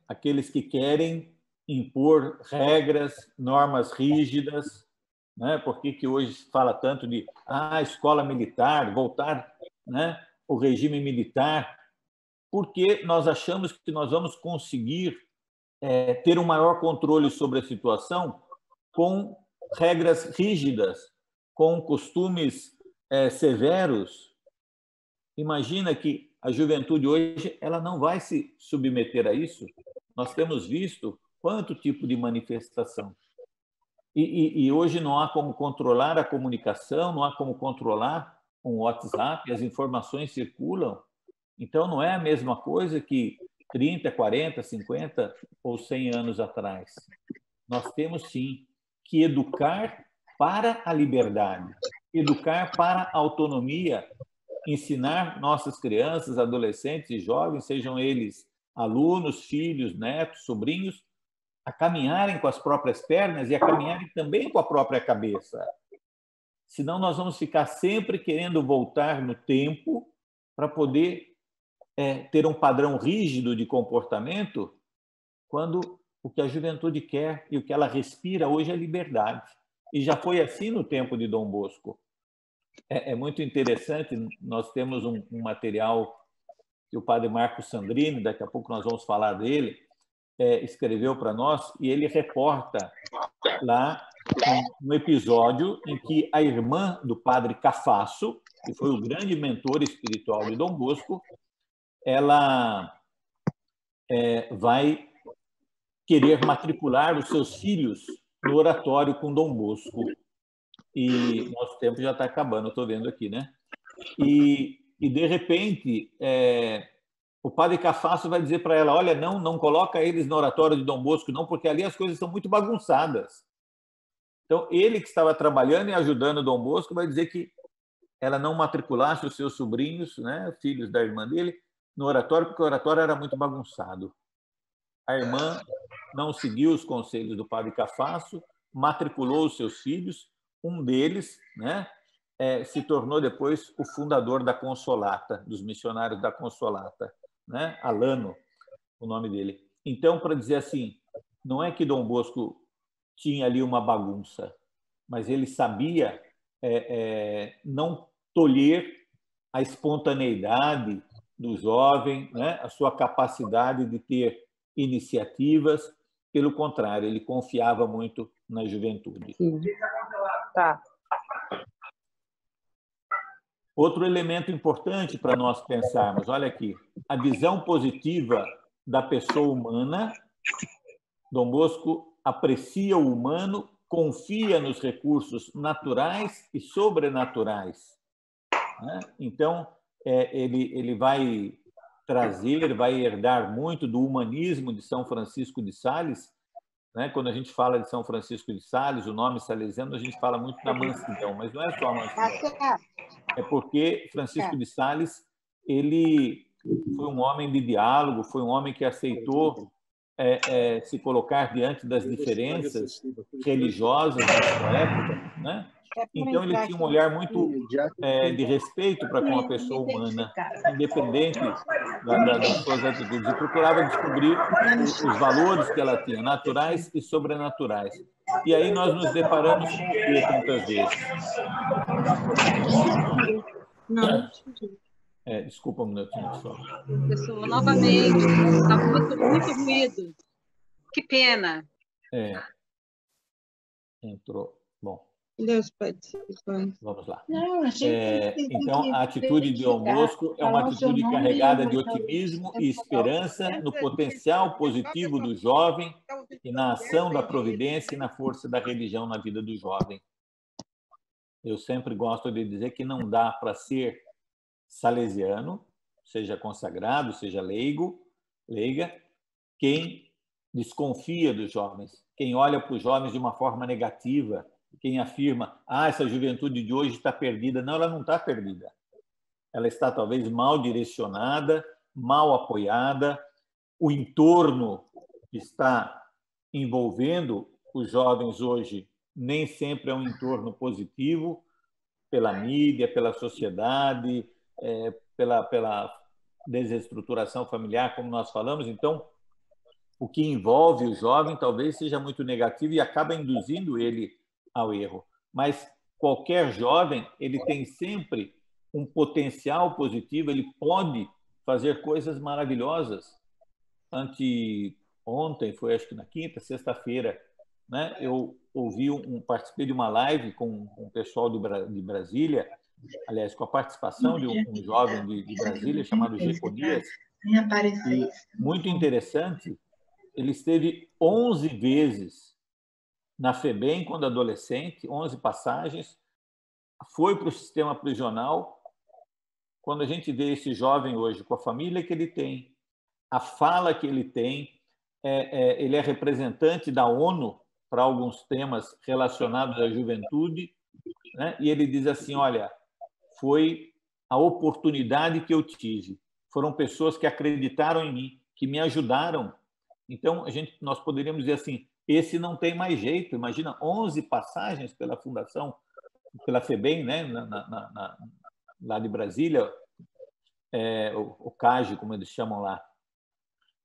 Speaker 3: aqueles que querem impor regras, normas rígidas, né? Por que hoje se fala tanto de escola militar, voltar, né, o regime militar? Porque nós achamos que nós vamos conseguir ter um maior controle sobre a situação com regras rígidas, com costumes severos. Imagina que a juventude hoje ela não vai se submeter a isso. Nós temos visto quanto tipo de manifestação. E hoje não há como controlar a comunicação, não há como controlar um WhatsApp, as informações circulam. Então, não é a mesma coisa que 30, 40, 50 ou 100 anos atrás. Nós temos, sim, que educar para a liberdade, educar para a autonomia, ensinar nossas crianças, adolescentes e jovens, sejam eles alunos, filhos, netos, sobrinhos, a caminharem com as próprias pernas e a caminharem também com a própria cabeça. Senão nós vamos ficar sempre querendo voltar no tempo para poder ter um padrão rígido de comportamento, quando o que a juventude quer e o que ela respira hoje é liberdade. E já foi assim no tempo de Dom Bosco. É muito interessante, nós temos um material que o padre Marco Sandrini, daqui a pouco nós vamos falar dele, escreveu para nós, e ele reporta lá um episódio em que a irmã do padre Cafasso, que foi o grande mentor espiritual de Dom Bosco, ela vai querer matricular os seus filhos no oratório com Dom Bosco. E nosso tempo já está acabando, estou vendo aqui, né? E de repente, o padre Cafasso vai dizer para ela, olha, não coloca eles no oratório de Dom Bosco, não, porque ali as coisas estão muito bagunçadas. Então, ele que estava trabalhando e ajudando Dom Bosco vai dizer que ela não matriculasse os seus sobrinhos, né, filhos da irmã dele, no oratório, porque o oratório era muito bagunçado. A irmã não seguiu os conselhos do padre Cafasso, matriculou os seus filhos, um deles, né, se tornou depois o fundador da Consolata, dos missionários da Consolata, né, Alano, o nome dele. Então, para dizer assim, não é que Dom Bosco tinha ali uma bagunça, mas ele sabia não tolher a espontaneidade do jovem, né, a sua capacidade de ter iniciativas. Pelo contrário, ele confiava muito na juventude.
Speaker 7: Tá.
Speaker 3: Outro elemento importante para nós pensarmos, olha aqui, a visão positiva da pessoa humana. Dom Bosco aprecia o humano, confia nos recursos naturais e sobrenaturais. Né? Então, ele vai trazer, vai herdar muito do humanismo de São Francisco de Sales. Né? Quando a gente fala de São Francisco de Sales, o nome salesiano, a gente fala muito da mansidão, mas não é só a mansidão. É porque Francisco de Sales, ele foi um homem de diálogo, foi um homem que aceitou se colocar diante das diferenças religiosas da sua época, né? Então, ele tinha um olhar muito de respeito para com a pessoa humana, independente das suas atitudes, e procurava descobrir os valores que ela tinha, naturais e sobrenaturais. E aí nós nos deparamos com o quê, tantas vezes?
Speaker 7: Não.
Speaker 3: Desculpa um minutinho só.
Speaker 7: Pessoal, novamente, está muito ruído. Que pena.
Speaker 3: Entrou. Bom.
Speaker 7: Deus participando.
Speaker 3: Vamos lá.
Speaker 8: Não,
Speaker 3: então, a atitude de Dom Bosco é uma atitude carregada de otimismo e esperança no potencial positivo do jovem e na ação da providência e na força da religião na vida do jovem. Eu sempre gosto de dizer que não dá para ser salesiano, seja consagrado, seja leiga, quem desconfia dos jovens, quem olha para os jovens de uma forma negativa, quem afirma, essa juventude de hoje está perdida. Não, ela não está perdida. Ela está talvez mal direcionada, mal apoiada, o entorno que está envolvendo os jovens hoje nem sempre é um entorno positivo, pela mídia, pela sociedade, pela desestruturação familiar, como nós falamos. Então, o que envolve o jovem talvez seja muito negativo e acaba induzindo ele ao erro. Mas qualquer jovem, ele tem sempre um potencial positivo, ele pode fazer coisas maravilhosas. Ontem, foi acho que na sexta-feira, né, eu participei de uma live com o pessoal de Brasília, aliás, com a participação de um jovem de Brasília chamado Jeconias. E muito interessante, ele esteve 11 vezes na FEBEM quando adolescente, 11 passagens, foi para o sistema prisional. Quando a gente vê esse jovem hoje, com a família que ele tem, a fala que ele tem, ele é representante da ONU para alguns temas relacionados à juventude, né? E ele diz assim, olha, foi a oportunidade que eu tive, foram pessoas que acreditaram em mim, que me ajudaram. Então, nós poderíamos dizer assim, esse não tem mais jeito. Imagina, 11 passagens pela fundação, pela FEBEM, né? Lá de Brasília, o CAGE, como eles chamam lá.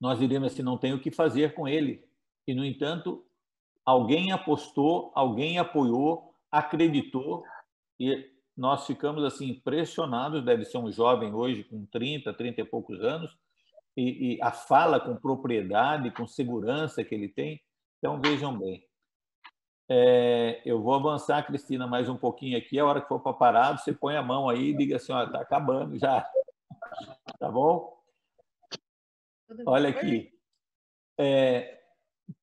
Speaker 3: Nós diríamos assim, não tem o que fazer com ele. E, no entanto, alguém apostou, alguém apoiou, acreditou, e nós ficamos assim impressionados. Deve ser um jovem hoje com 30 e poucos anos, e a fala com propriedade, com segurança que ele tem. Então, vejam bem, Eu vou avançar, Cristina, mais um pouquinho aqui. A hora que for para parar, você põe a mão aí e diga assim, ó, está acabando já. Tá bom? Olha aqui.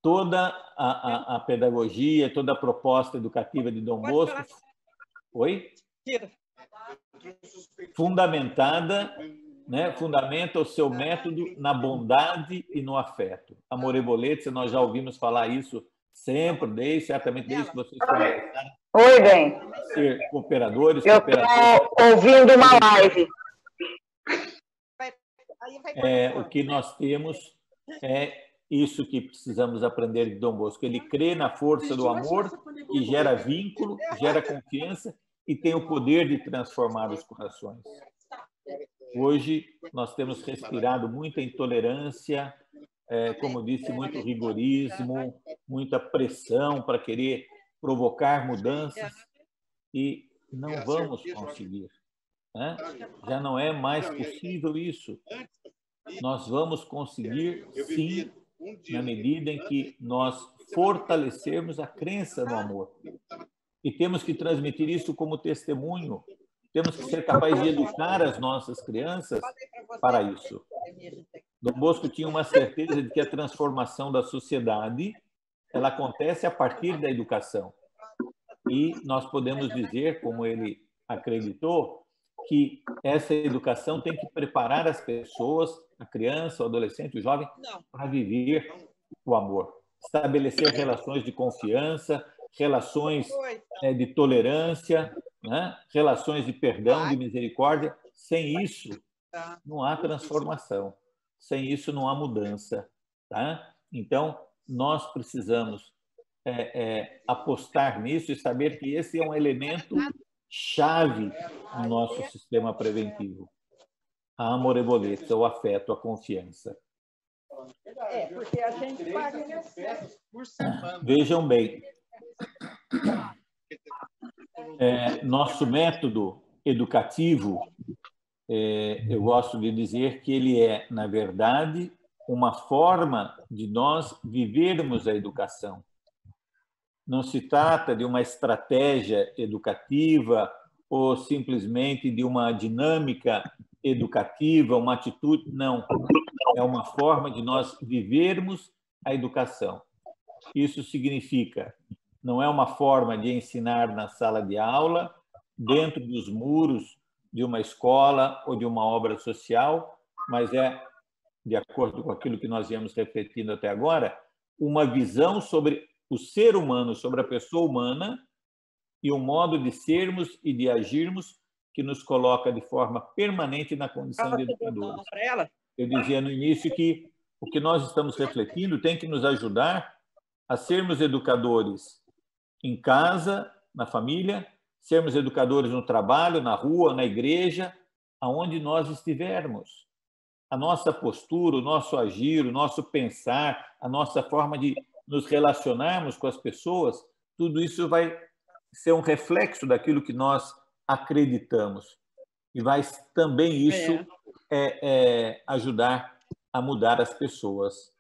Speaker 3: Toda a pedagogia, toda a proposta educativa de Dom Bosco... Oi? Fundamentada, né? Fundamenta o seu método na bondade e no afeto. Amorevolezza, nós já ouvimos falar isso sempre, certamente desde que vocês começaram a ser cooperadores.
Speaker 10: Eu estou ouvindo uma live.
Speaker 3: O que nós temos é isso que precisamos aprender de Dom Bosco. Ele crê na força do amor, que gera vínculo, gera confiança e tem o poder de transformar os corações. Hoje, nós temos respirado muita intolerância, como disse, muito rigorismo, muita pressão para querer provocar mudanças e não vamos conseguir. Né? Já não é mais possível isso. Nós vamos conseguir, sim, na medida em que nós fortalecermos a crença no amor. E temos que transmitir isso como testemunho. Temos que ser capazes de educar as nossas crianças para isso. Dom Bosco tinha uma certeza de que a transformação da sociedade ela acontece a partir da educação. E nós podemos dizer, como ele acreditou, que essa educação tem que preparar as pessoas, a criança, o adolescente, o jovem, para viver o amor. Estabelecer relações de confiança, relações de tolerância, né? Relações de perdão, de misericórdia. Sem isso, não há transformação. Sem isso, não há mudança. Tá? Então, nós precisamos apostar nisso e saber que esse é um elemento chave no nosso sistema preventivo. A amorevolezza, o afeto, a confiança.
Speaker 10: Porque a gente paga por semana.
Speaker 3: Vejam bem, nosso método educativo, eu gosto de dizer que ele é, na verdade, uma forma de nós vivermos a educação. Não se trata de uma estratégia educativa ou simplesmente de uma dinâmica educativa, uma atitude, não. É uma forma de nós vivermos a educação. Isso significa, não é uma forma de ensinar na sala de aula, dentro dos muros de uma escola ou de uma obra social, mas é, de acordo com aquilo que nós viemos refletindo até agora, uma visão sobre o ser humano, sobre a pessoa humana e o modo de sermos e de agirmos que nos coloca de forma permanente na condição de educadores. Eu dizia no início que o que nós estamos refletindo tem que nos ajudar a sermos educadores em casa, na família, sermos educadores no trabalho, na rua, na igreja, aonde nós estivermos. A nossa postura, o nosso agir, o nosso pensar, a nossa forma de nos relacionarmos com as pessoas, tudo isso vai ser um reflexo daquilo que nós acreditamos. E vai também isso ajudar a mudar as pessoas.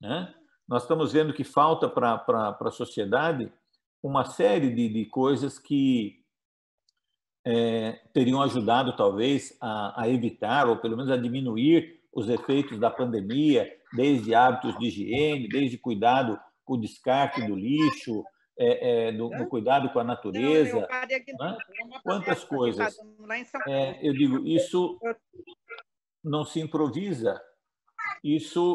Speaker 3: Né? Nós estamos vendo que falta para a sociedade uma série de coisas que teriam ajudado, talvez, a evitar, ou pelo menos a diminuir os efeitos da pandemia, desde hábitos de higiene, desde cuidado com o descarte do lixo, no cuidado com a natureza. Né? Quantas coisas. Eu digo, isso não se improvisa. Isso,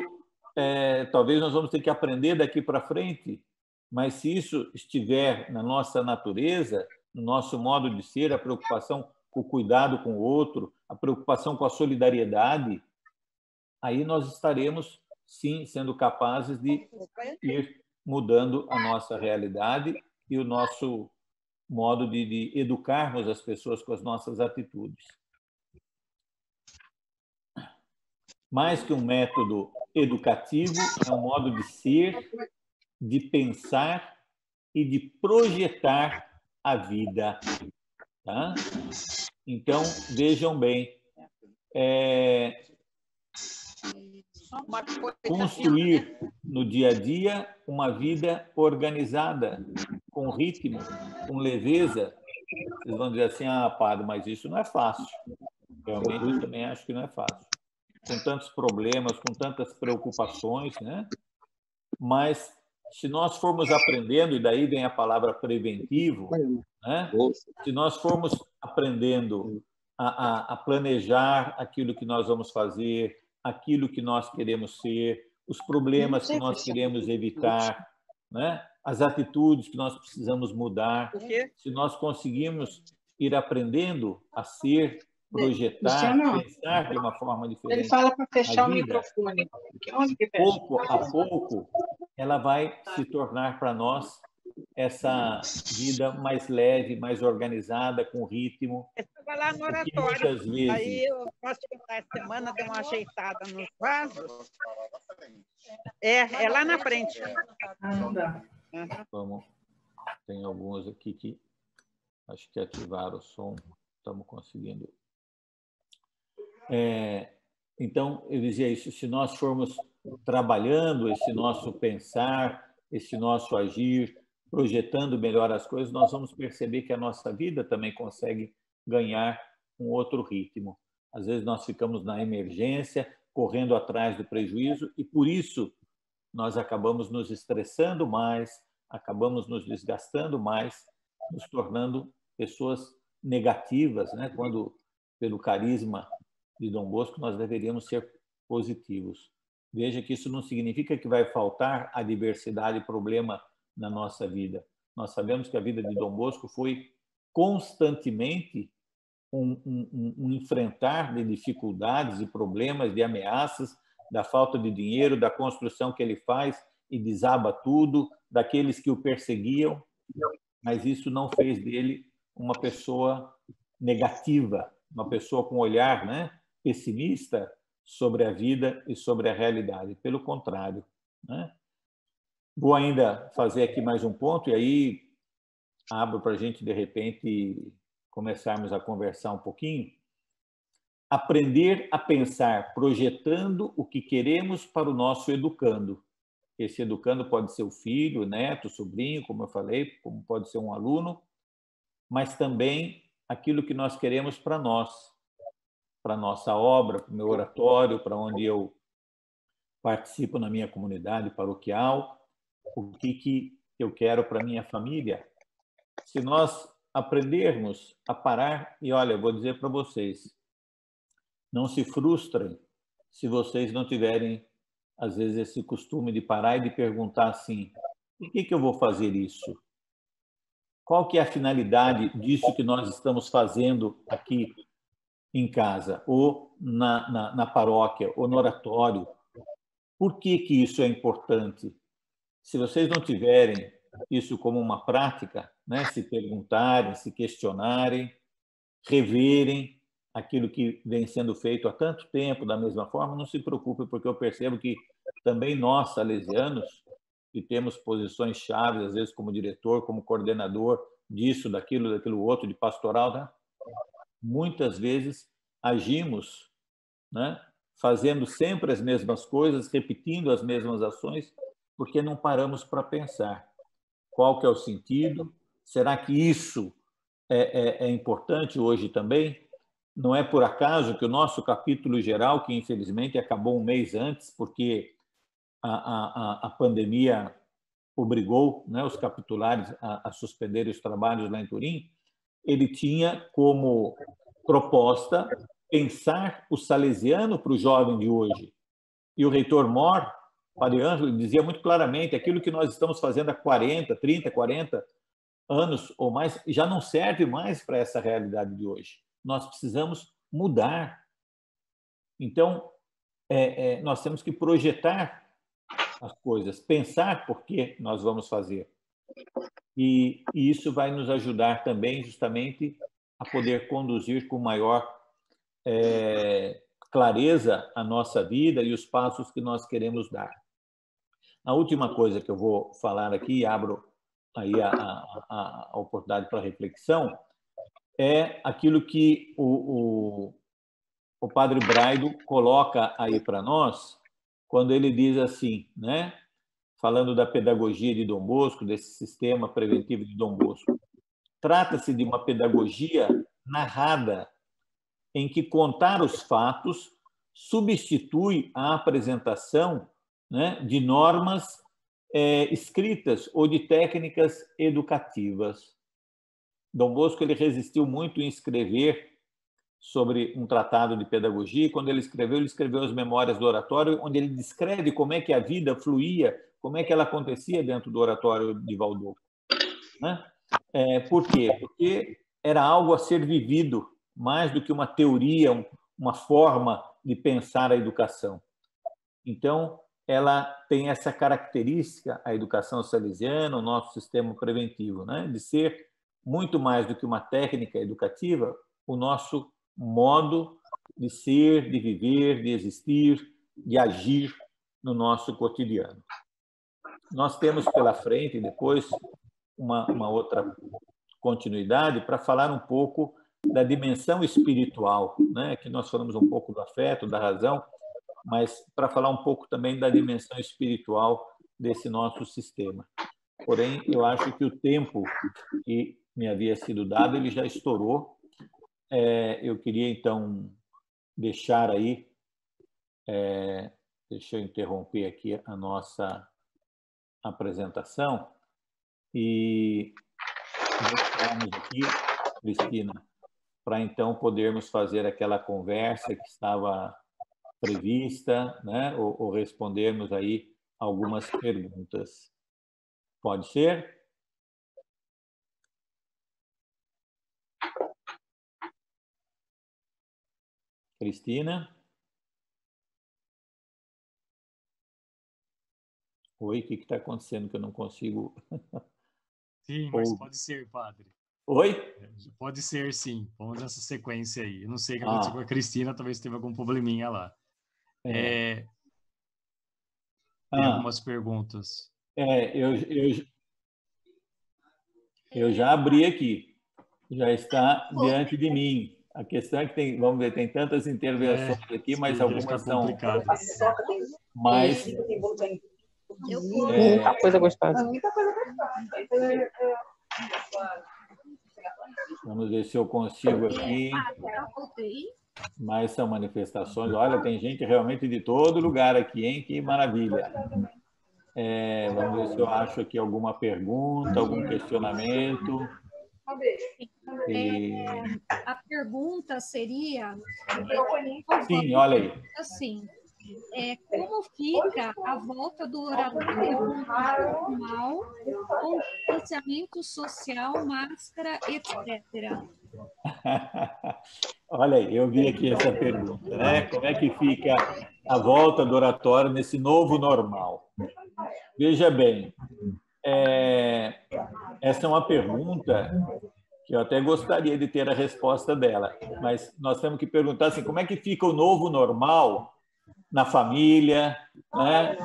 Speaker 3: talvez nós vamos ter que aprender daqui para frente, mas se isso estiver na nossa natureza, no nosso modo de ser, a preocupação com o cuidado com o outro, a preocupação com a solidariedade, aí nós estaremos, sim, sendo capazes de ir mudando a nossa realidade e o nosso modo de educarmos as pessoas com as nossas atitudes. Mais que um método educativo, é um modo de ser, de pensar e de projetar a vida. Tá? Então, vejam bem, construir no dia a dia uma vida organizada, com ritmo, com leveza, vocês vão dizer assim, ah, padre, mas isso não é fácil. Realmente, eu também acho que não é fácil. Com tantos problemas, com tantas preocupações, né? Mas se nós formos aprendendo, e daí vem a palavra preventivo, né? Se nós formos aprendendo a planejar aquilo que nós vamos fazer, aquilo que nós queremos ser, os problemas que nós queremos evitar, né? As atitudes que nós precisamos mudar, se nós conseguirmos ir aprendendo a ser, projetar, pensar de uma forma diferente.
Speaker 6: Ele fala para fechar o microfone. Onde que fecha?
Speaker 3: Pouco a pouco, ela vai se tornar para nós essa vida mais leve, mais organizada, com ritmo.
Speaker 11: Eu estava lá no oratório, aí eu posso contar essa semana, deu uma ajeitada nos vasos. É lá na frente.
Speaker 3: Vamos. Tem alguns aqui que acho que ativaram o som, estamos conseguindo. Então, eu dizia isso, se nós formos trabalhando esse nosso pensar, esse nosso agir, projetando melhor as coisas, nós vamos perceber que a nossa vida também consegue ganhar um outro ritmo. Às vezes nós ficamos na emergência, correndo atrás do prejuízo, e por isso nós acabamos nos estressando mais, acabamos nos desgastando mais, nos tornando pessoas negativas, né? Quando, pelo carisma de Dom Bosco, nós deveríamos ser positivos. Veja que isso não significa que vai faltar adversidade e problema na nossa vida. Nós sabemos que a vida de Dom Bosco foi constantemente um enfrentar de dificuldades e problemas, de ameaças, da falta de dinheiro, da construção que ele faz e desaba tudo, daqueles que o perseguiam, mas isso não fez dele uma pessoa negativa, uma pessoa com um olhar, né, pessimista sobre a vida e sobre a realidade. Pelo contrário, né? Vou ainda fazer aqui mais um ponto e aí abro para a gente, de repente, começarmos a conversar um pouquinho. Aprender a pensar projetando o que queremos para o nosso educando. Esse educando pode ser o filho, o neto, o sobrinho, como eu falei, como pode ser um aluno, mas também aquilo que nós queremos para nós, para a nossa obra, para o meu oratório, para onde eu participo na minha comunidade paroquial, o que eu quero para a minha família. Se nós aprendermos a parar, e olha, eu vou dizer para vocês, não se frustrem se vocês não tiverem, às vezes, esse costume de parar e de perguntar assim, por que eu vou fazer isso? Qual que é a finalidade disso que nós estamos fazendo aqui em casa, ou na paróquia, ou no oratório? Por que isso é importante? Se vocês não tiverem isso como uma prática, né, se perguntarem, se questionarem, reverem aquilo que vem sendo feito há tanto tempo da mesma forma, não se preocupe, porque eu percebo que também nós, salesianos, que temos posições chaves, às vezes como diretor, como coordenador disso, daquilo outro, de pastoral, né? Muitas vezes agimos, né, fazendo sempre as mesmas coisas, repetindo as mesmas ações, porque não paramos para pensar qual que é o sentido, será que isso é importante hoje também? Não é por acaso que o nosso capítulo geral, que infelizmente acabou um mês antes, porque a pandemia obrigou, né, os capitulares a suspenderem os trabalhos lá em Turim, ele tinha como proposta pensar o salesiano para o jovem de hoje. E o reitor Mor, Padre Ângelo, dizia muito claramente, aquilo que nós estamos fazendo há 40, 30, 40 anos ou mais, já não serve mais para essa realidade de hoje. Nós precisamos mudar. Então, nós temos que projetar as coisas, pensar por que nós vamos fazer. E isso vai nos ajudar também, justamente, a poder conduzir com maior clareza a nossa vida e os passos que nós queremos dar. A última coisa que eu vou falar aqui, abro aí a oportunidade para reflexão, é aquilo que o Padre Braido coloca aí para nós, quando ele diz assim, né? falando da pedagogia de Dom Bosco, desse sistema preventivo de Dom Bosco. Trata-se de uma pedagogia narrada, em que contar os fatos substitui a apresentação, né, de normas escritas ou de técnicas educativas. Dom Bosco ele resistiu muito em escrever sobre um tratado de pedagogia, e quando ele escreveu as Memórias do Oratório, onde ele descreve como é que a vida fluía, como é que ela acontecia dentro do Oratório de Valdôco. Né? Por quê? Porque era algo a ser vivido, mais do que uma teoria, uma forma de pensar a educação. Então, ela tem essa característica, a educação salesiana, o nosso sistema preventivo, né? De ser muito mais do que uma técnica educativa, o nosso modo de ser, de viver, de existir, de agir no nosso cotidiano. Nós temos pela frente, depois, uma outra continuidade para falar um pouco da dimensão espiritual, né? Que nós falamos um pouco do afeto, da razão, mas para falar um pouco também da dimensão espiritual desse nosso sistema. Porém, eu acho que o tempo que me havia sido dado, ele já estourou. Eu queria, então, deixar aí... deixa eu interromper aqui a nossa apresentação e voltarmos aqui, Cristina, para então podermos fazer aquela conversa que estava prevista, né? Ou respondermos aí algumas perguntas. Pode ser? Cristina? Oi, o que está acontecendo que eu não consigo...
Speaker 12: Sim, mas pode ser, padre.
Speaker 3: Oi?
Speaker 12: Pode ser, sim. Vamos nessa sequência aí. Eu não sei o que aconteceu com a Cristina, talvez teve algum probleminha lá. Tem algumas perguntas.
Speaker 3: Eu já abri aqui. Já está diante de mim. A questão é que tem, vamos ver, tem tantas intervenções aqui, mas sim, algumas são mais...
Speaker 10: Muita coisa gostosa.
Speaker 3: Vamos ver se eu consigo aqui. Mas são manifestações. Olha, tem gente realmente de todo lugar aqui, hein? Que maravilha. Vamos ver se eu acho aqui alguma pergunta, algum questionamento.
Speaker 13: A pergunta seria...
Speaker 3: Sim, olha aí.
Speaker 13: Assim, como fica a volta do oratório normal, com distanciamento social, máscara, etc.?
Speaker 3: Olha aí, eu vi aqui essa pergunta, né? Como é que fica a volta do oratório nesse novo normal? Veja bem, essa é uma pergunta que eu até gostaria de ter a resposta dela, mas nós temos que perguntar assim, como é que fica o novo normal na família, né?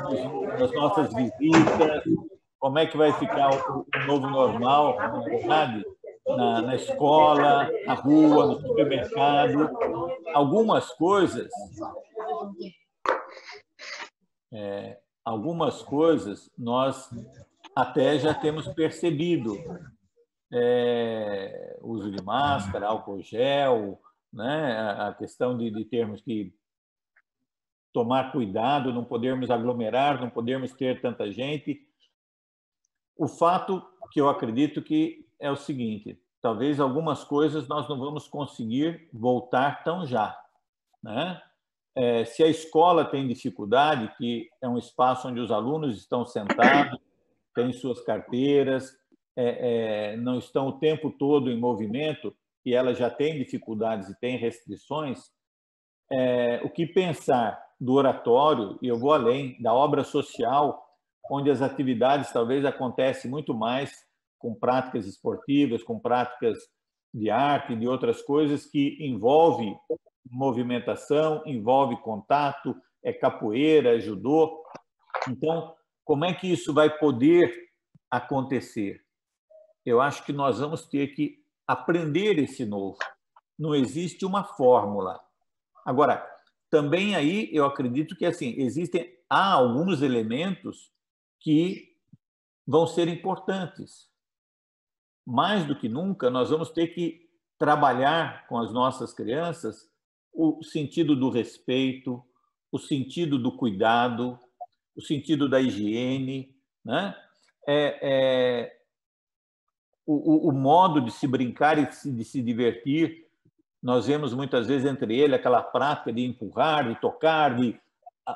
Speaker 3: Nas nossas visitas, como é que vai ficar o novo normal, na verdade, na escola, na rua, no supermercado. Algumas coisas nós até já temos percebido. Uso de máscara, álcool gel, né? A questão de termos que tomar cuidado, não podermos aglomerar, não podermos ter tanta gente. O fato que eu acredito que é o seguinte, talvez algumas coisas nós não vamos conseguir voltar tão já, né? Se a escola tem dificuldade, que é um espaço onde os alunos estão sentados, têm suas carteiras, não estão o tempo todo em movimento, e ela já tem dificuldades e tem restrições, o que pensar do oratório, e eu vou além, da obra social, onde as atividades talvez acontecem muito mais com práticas esportivas, com práticas de arte, de outras coisas que envolve movimentação, envolve contato, capoeira, judô. Então, como é que isso vai poder acontecer? Eu acho que nós vamos ter que aprender esse novo. Não existe uma fórmula. Agora, também aí eu acredito que assim há alguns elementos que vão ser importantes. Mais do que nunca, nós vamos ter que trabalhar com as nossas crianças o sentido do respeito, o sentido do cuidado, o sentido da higiene, né? O modo de se brincar e de se divertir. Nós vemos muitas vezes entre eles aquela prática de empurrar, de tocar, de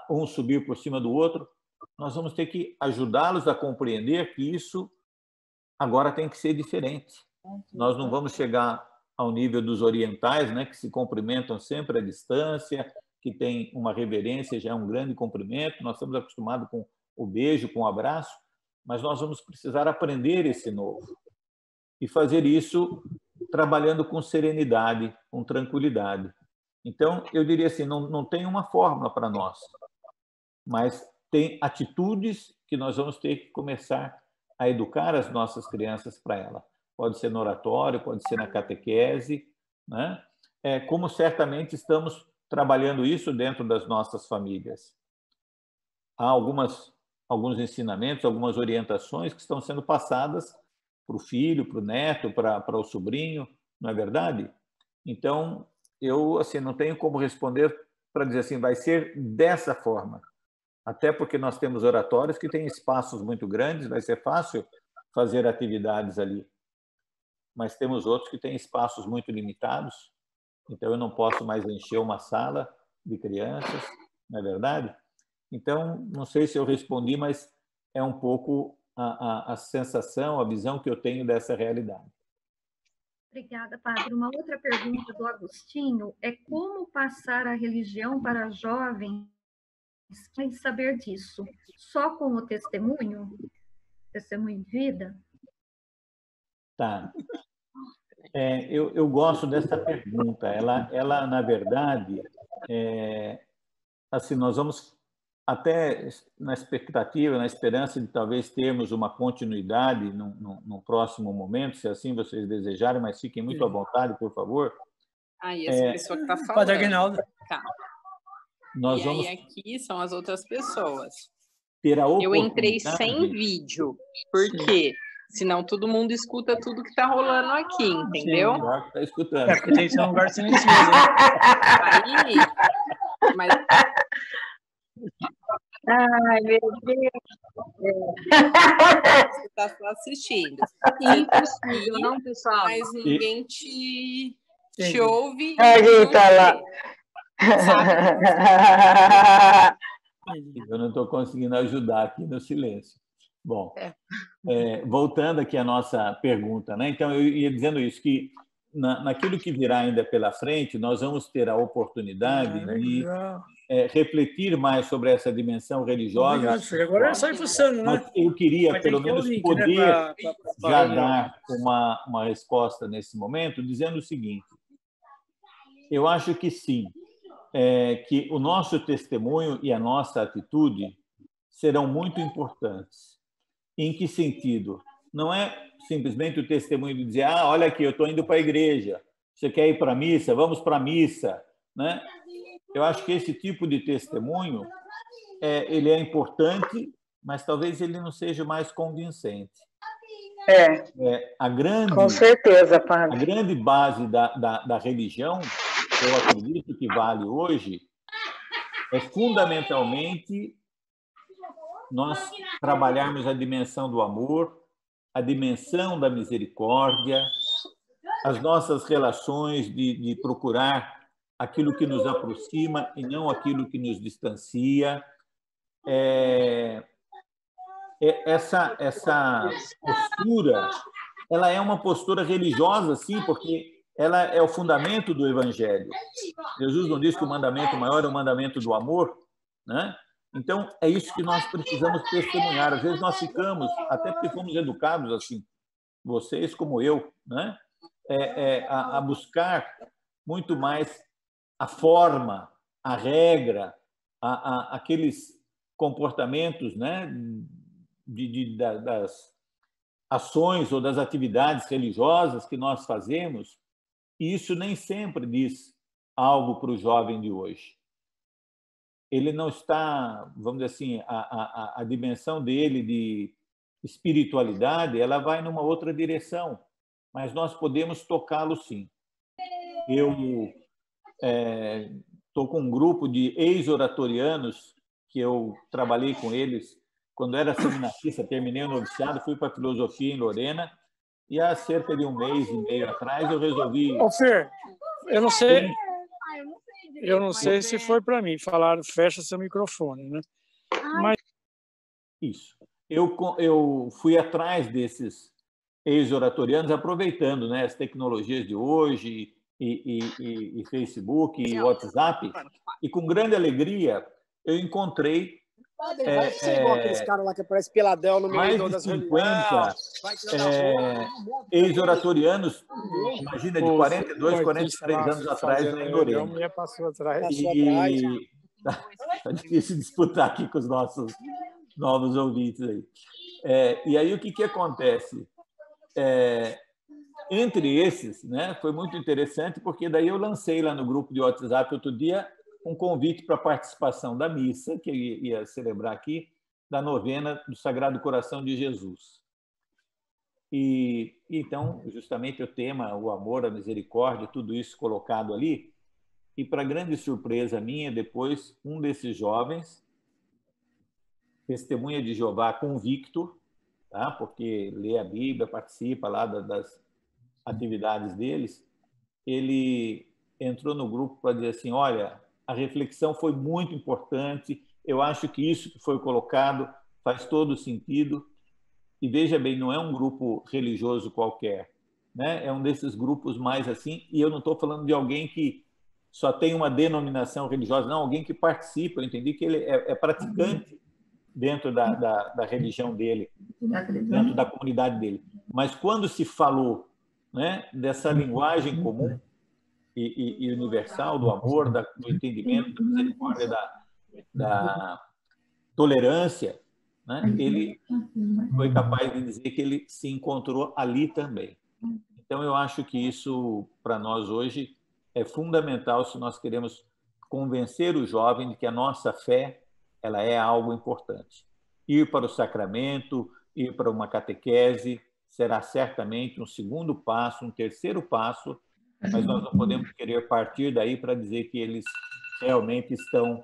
Speaker 3: um subir por cima do outro. Nós vamos ter que ajudá-los a compreender que isso agora tem que ser diferente. Nós não vamos chegar ao nível dos orientais, né, que se cumprimentam sempre à distância, que tem uma reverência, já é um grande cumprimento. Nós estamos acostumados com o beijo, com o abraço, mas nós vamos precisar aprender esse novo e fazer isso trabalhando com serenidade, com tranquilidade. Então, eu diria assim, não tem uma fórmula para nós, mas tem atitudes que nós vamos ter que começar a educar as nossas crianças para ela. Pode ser no oratório, pode ser na catequese, né? Como certamente estamos trabalhando isso dentro das nossas famílias. Há alguns ensinamentos, algumas orientações que estão sendo passadas para o filho, para o neto, para o sobrinho, não é verdade? Então, eu assim, não tenho como responder para dizer assim, vai ser dessa forma. Até porque nós temos oratórios que têm espaços muito grandes, vai ser fácil fazer atividades ali. Mas temos outros que têm espaços muito limitados, então eu não posso mais encher uma sala de crianças, não é verdade? Então, não sei se eu respondi, mas é um pouco a sensação, a visão que eu tenho dessa realidade.
Speaker 2: Obrigada, padre. Uma outra pergunta do Agostinho é como passar a religião para jovens que querem saber disso? Só com o testemunho? Testemunho de vida?
Speaker 3: Tá. Eu gosto dessa pergunta. Ela na verdade, assim, nós vamos até na expectativa, na esperança de talvez termos uma continuidade no próximo momento, se assim vocês desejarem, mas fiquem muito à vontade, por favor.
Speaker 14: E essa pessoa que está falando.
Speaker 15: Padre Aguinaldo.
Speaker 14: Tá.
Speaker 3: Nós vamos
Speaker 14: aqui são as outras pessoas.
Speaker 3: Ter a oportunidade...
Speaker 14: Eu entrei sem vídeo, porque senão todo mundo escuta tudo que está rolando aqui, entendeu?
Speaker 3: Sim, está escutando.
Speaker 15: Porque tem que ser um lugar silencioso.
Speaker 14: Aí, mas...
Speaker 10: Ai, meu Deus.
Speaker 14: Você está só assistindo.
Speaker 7: Impossível, não, pessoal?
Speaker 14: Mas ninguém te ouve.
Speaker 10: Tá lá.
Speaker 3: Eu não estou conseguindo ajudar aqui no silêncio. Bom, voltando aqui à nossa pergunta, né? Então, eu ia dizendo isso, que naquilo que virá ainda pela frente, nós vamos ter a oportunidade de refletir mais sobre essa dimensão religiosa.
Speaker 15: Obrigado, filho. Agora sai fuçando, né?
Speaker 3: Mas eu queria, pelo menos,
Speaker 15: link,
Speaker 3: poder
Speaker 15: né,
Speaker 3: já dar uma resposta nesse momento, dizendo o seguinte: eu acho que sim, que o nosso testemunho e a nossa atitude serão muito importantes. Em que sentido? Não é simplesmente o testemunho de dizer, olha aqui, eu estou indo para a igreja, você quer ir para a missa? Vamos para a missa, né? Eu acho que esse tipo de testemunho ele é importante, mas talvez ele não seja mais convincente.
Speaker 10: Com certeza, padre.
Speaker 3: A grande base da religião, eu acredito que vale hoje, é fundamentalmente nós trabalharmos a dimensão do amor, a dimensão da misericórdia, as nossas relações de procurar aquilo que nos aproxima e não aquilo que nos distancia. Essa postura, ela é uma postura religiosa, sim, porque ela é o fundamento do Evangelho. Jesus não diz que o mandamento maior é o mandamento do amor, né? Então, é isso que nós precisamos testemunhar. Às vezes nós ficamos, até porque fomos educados assim, vocês como eu, né? A buscar muito mais a forma, a regra, aqueles comportamentos, né? Das ações ou das atividades religiosas que nós fazemos, e isso nem sempre diz algo para o jovem de hoje. ele não está, vamos dizer assim, a dimensão dele de espiritualidade, ela vai numa outra direção, mas nós podemos tocá-lo sim. Eu estou com um grupo de ex-oratorianos que eu trabalhei com eles quando era seminarista, terminei o noviciado, fui para a filosofia em Lorena, e há cerca de 1 mês e meio atrás eu resolvi...
Speaker 15: Ô, Fer, eu não sei se foi para mim. Falaram, fecha seu microfone, né? Mas...
Speaker 3: Isso. Eu fui atrás desses ex-oratorianos, aproveitando, né, as tecnologias de hoje, e Facebook, e WhatsApp, e com grande alegria eu encontrei
Speaker 15: vai ser igual aqueles caras lá que aparecem peladão no meio das
Speaker 3: reuniões. 50 ex-oratorianos, imagina, de 42, 43 anos atrás, na Lorena.
Speaker 15: Passou atrás.
Speaker 3: E está difícil disputar aqui com os nossos novos ouvintes aí. E aí o que acontece? Entre esses, né, foi muito interessante, porque daí eu lancei lá no grupo de WhatsApp outro dia um convite para a participação da missa, que eu ia celebrar aqui, da novena do Sagrado Coração de Jesus. E então, justamente o tema, o amor, a misericórdia, tudo isso colocado ali. E, para grande surpresa minha, depois, um desses jovens, testemunha de Jeová convicto, tá? Porque lê a Bíblia, participa lá das atividades deles, ele entrou no grupo para dizer assim, olha, a reflexão foi muito importante, eu acho que isso que foi colocado faz todo sentido. E veja bem, não é um grupo religioso qualquer, né? É um desses grupos mais assim, e eu não estou falando de alguém que só tem uma denominação religiosa, não, alguém que participa. Eu entendi que ele é praticante dentro da religião dele, dentro da comunidade dele. Mas quando se falou, né, dessa linguagem comum e universal do amor, do entendimento, da misericórdia, da tolerância, né, ele foi capaz de dizer que ele se encontrou ali também. Então, eu acho que isso, para nós hoje, é fundamental se nós queremos convencer o jovem de que a nossa fé ela é algo importante. Ir para o sacramento, ir para uma catequese, será certamente um segundo passo, um terceiro passo, mas nós não podemos querer partir daí para dizer que eles realmente estão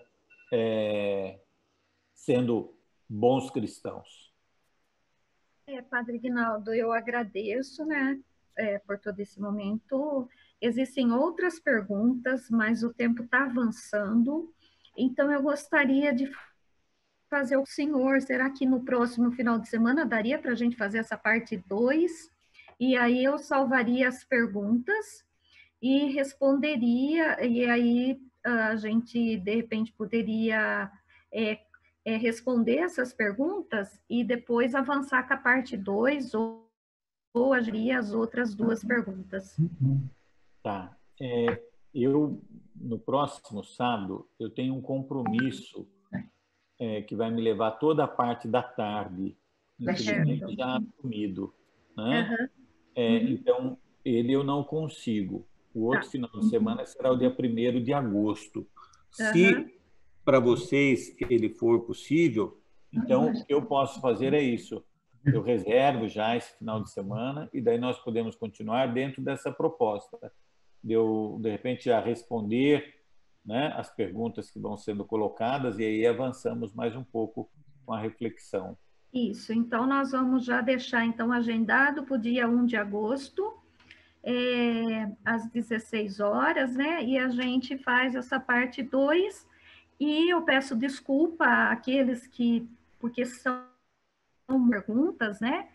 Speaker 3: sendo bons cristãos.
Speaker 2: Padre Guinaldo, eu agradeço, né, por todo esse momento. Existem outras perguntas, mas o tempo está avançando, então eu gostaria de fazer o senhor, será que no próximo final de semana daria para a gente fazer essa parte 2? E aí eu salvaria as perguntas e responderia, e aí a gente, de repente, poderia responder essas perguntas e depois avançar com a parte 2 ou agiria as outras 2 perguntas.
Speaker 3: Tá. Eu, no próximo sábado, eu tenho um compromisso que vai me levar toda a parte da tarde, infelizmente já assumido, né? Então, ele eu não consigo. O outro final de semana será o dia 1º de agosto. Se para vocês ele for possível, então o que eu posso fazer é isso. Eu reservo já esse final de semana e daí nós podemos continuar dentro dessa proposta. Eu, de repente, já responder, né, as perguntas que vão sendo colocadas e aí avançamos mais um pouco com a reflexão.
Speaker 2: Isso, então nós vamos já deixar então agendado para o dia 1 de agosto, às 16 horas, né? E a gente faz essa parte 2 e eu peço desculpa àqueles que, porque são perguntas, né?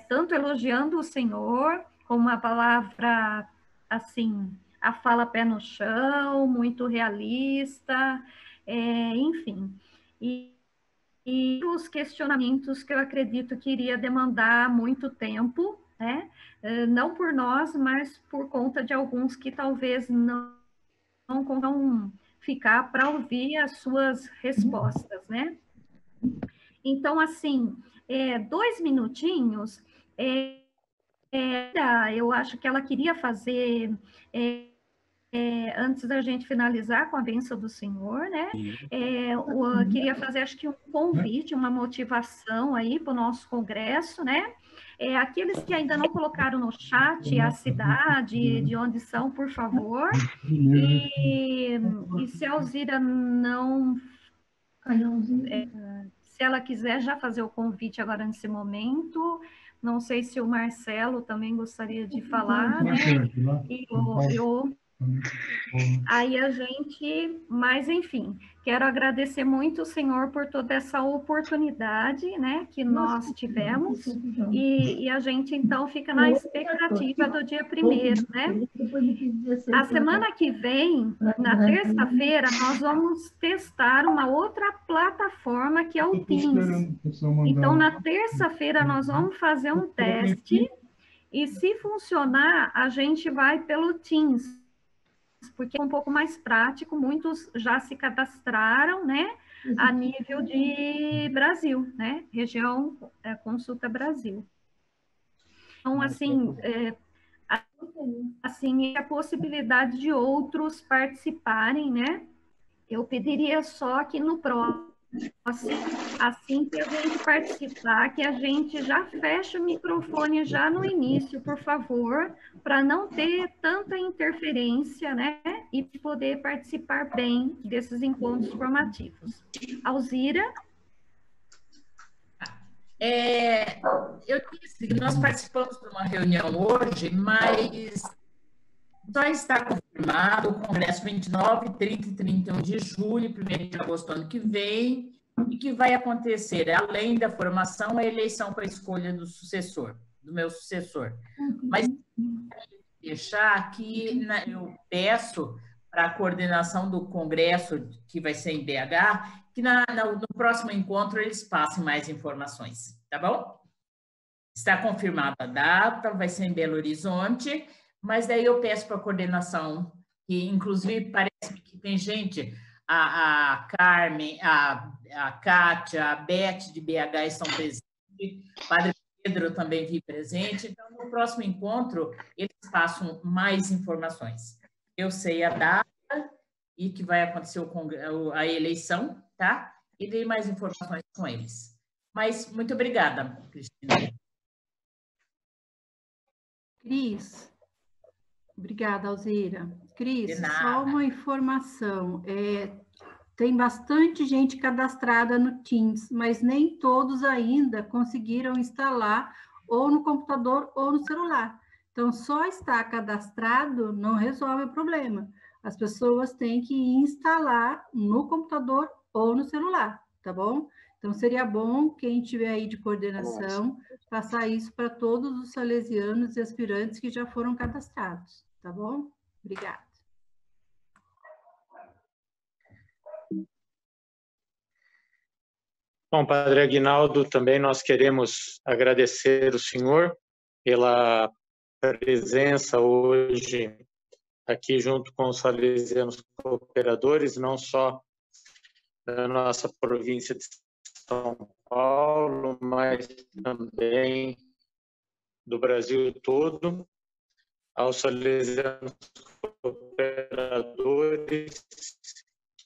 Speaker 2: Tanto elogiando o Senhor, como a palavra, assim, a fala pé no chão, muito realista, enfim. E os questionamentos que eu acredito que iria demandar muito tempo, né? Não por nós, mas por conta de alguns que talvez não vão ficar para ouvir as suas respostas, né? Então, assim, 2 minutinhos, eu acho que ela queria fazer antes da gente finalizar com a bênção do Senhor, né? Eu queria fazer, acho que um convite, uma motivação aí para o nosso congresso, né? Aqueles que ainda não colocaram no chat a cidade, de onde são, por favor. E se a Alzira não... se ela quiser já fazer o convite agora nesse momento, não sei se o Marcelo também gostaria de falar, né? Aí a gente, mas enfim, quero agradecer muito o Senhor por toda essa oportunidade, né, que nós tivemos, e a gente então fica na expectativa do dia 1º, né? A semana que vem, na terça-feira, nós vamos testar uma outra plataforma que é o Teams. Então, na terça-feira, nós vamos fazer um teste, e se funcionar, a gente vai pelo Teams, porque é um pouco mais prático, muitos já se cadastraram, né, a nível de Brasil, né, região Consulta Brasil. Então, assim, a possibilidade de outros participarem, né, eu pediria só que no próximo, assim que a gente participar, que a gente já feche o microfone já no início, por favor, para não ter tanta interferência, né? E poder participar bem desses encontros formativos. Alzira?
Speaker 16: Eu disse que nós participamos de uma reunião hoje, mas só está confirmado o Congresso 29, 30 e 31 de julho, 1º de agosto do ano que vem, e que vai acontecer, além da formação, a eleição para a escolha do sucessor, do meu sucessor. Mas deixar aqui, eu peço para a coordenação do Congresso, que vai ser em BH, que no próximo encontro eles passem mais informações, tá bom? Está confirmada a data, vai ser em Belo Horizonte, mas daí eu peço para a coordenação, que inclusive parece que tem gente, a Carmen, a Kátia, a Beth de BH estão presentes, o Padre Pedro também vi presente, então no próximo encontro eles passam mais informações. Eu sei a data e que vai acontecer a eleição, tá? E dei mais informações com eles. Mas muito obrigada, Cristina.
Speaker 8: Cris. Obrigada, Alzira. Cris, só uma informação. Tem bastante gente cadastrada no Teams, mas nem todos ainda conseguiram instalar ou no computador ou no celular. Então, só estar cadastrado não resolve o problema. As pessoas têm que instalar no computador ou no celular, tá bom? Então, seria bom quem tiver aí de coordenação passar isso para todos os salesianos e aspirantes que já foram cadastrados, tá bom? Obrigada.
Speaker 15: Bom, Padre Aguinaldo, também nós queremos agradecer o senhor pela presença hoje aqui junto com os salesianos cooperadores, não só da nossa província de São Paulo, mas também do Brasil todo, aos salesianos cooperadores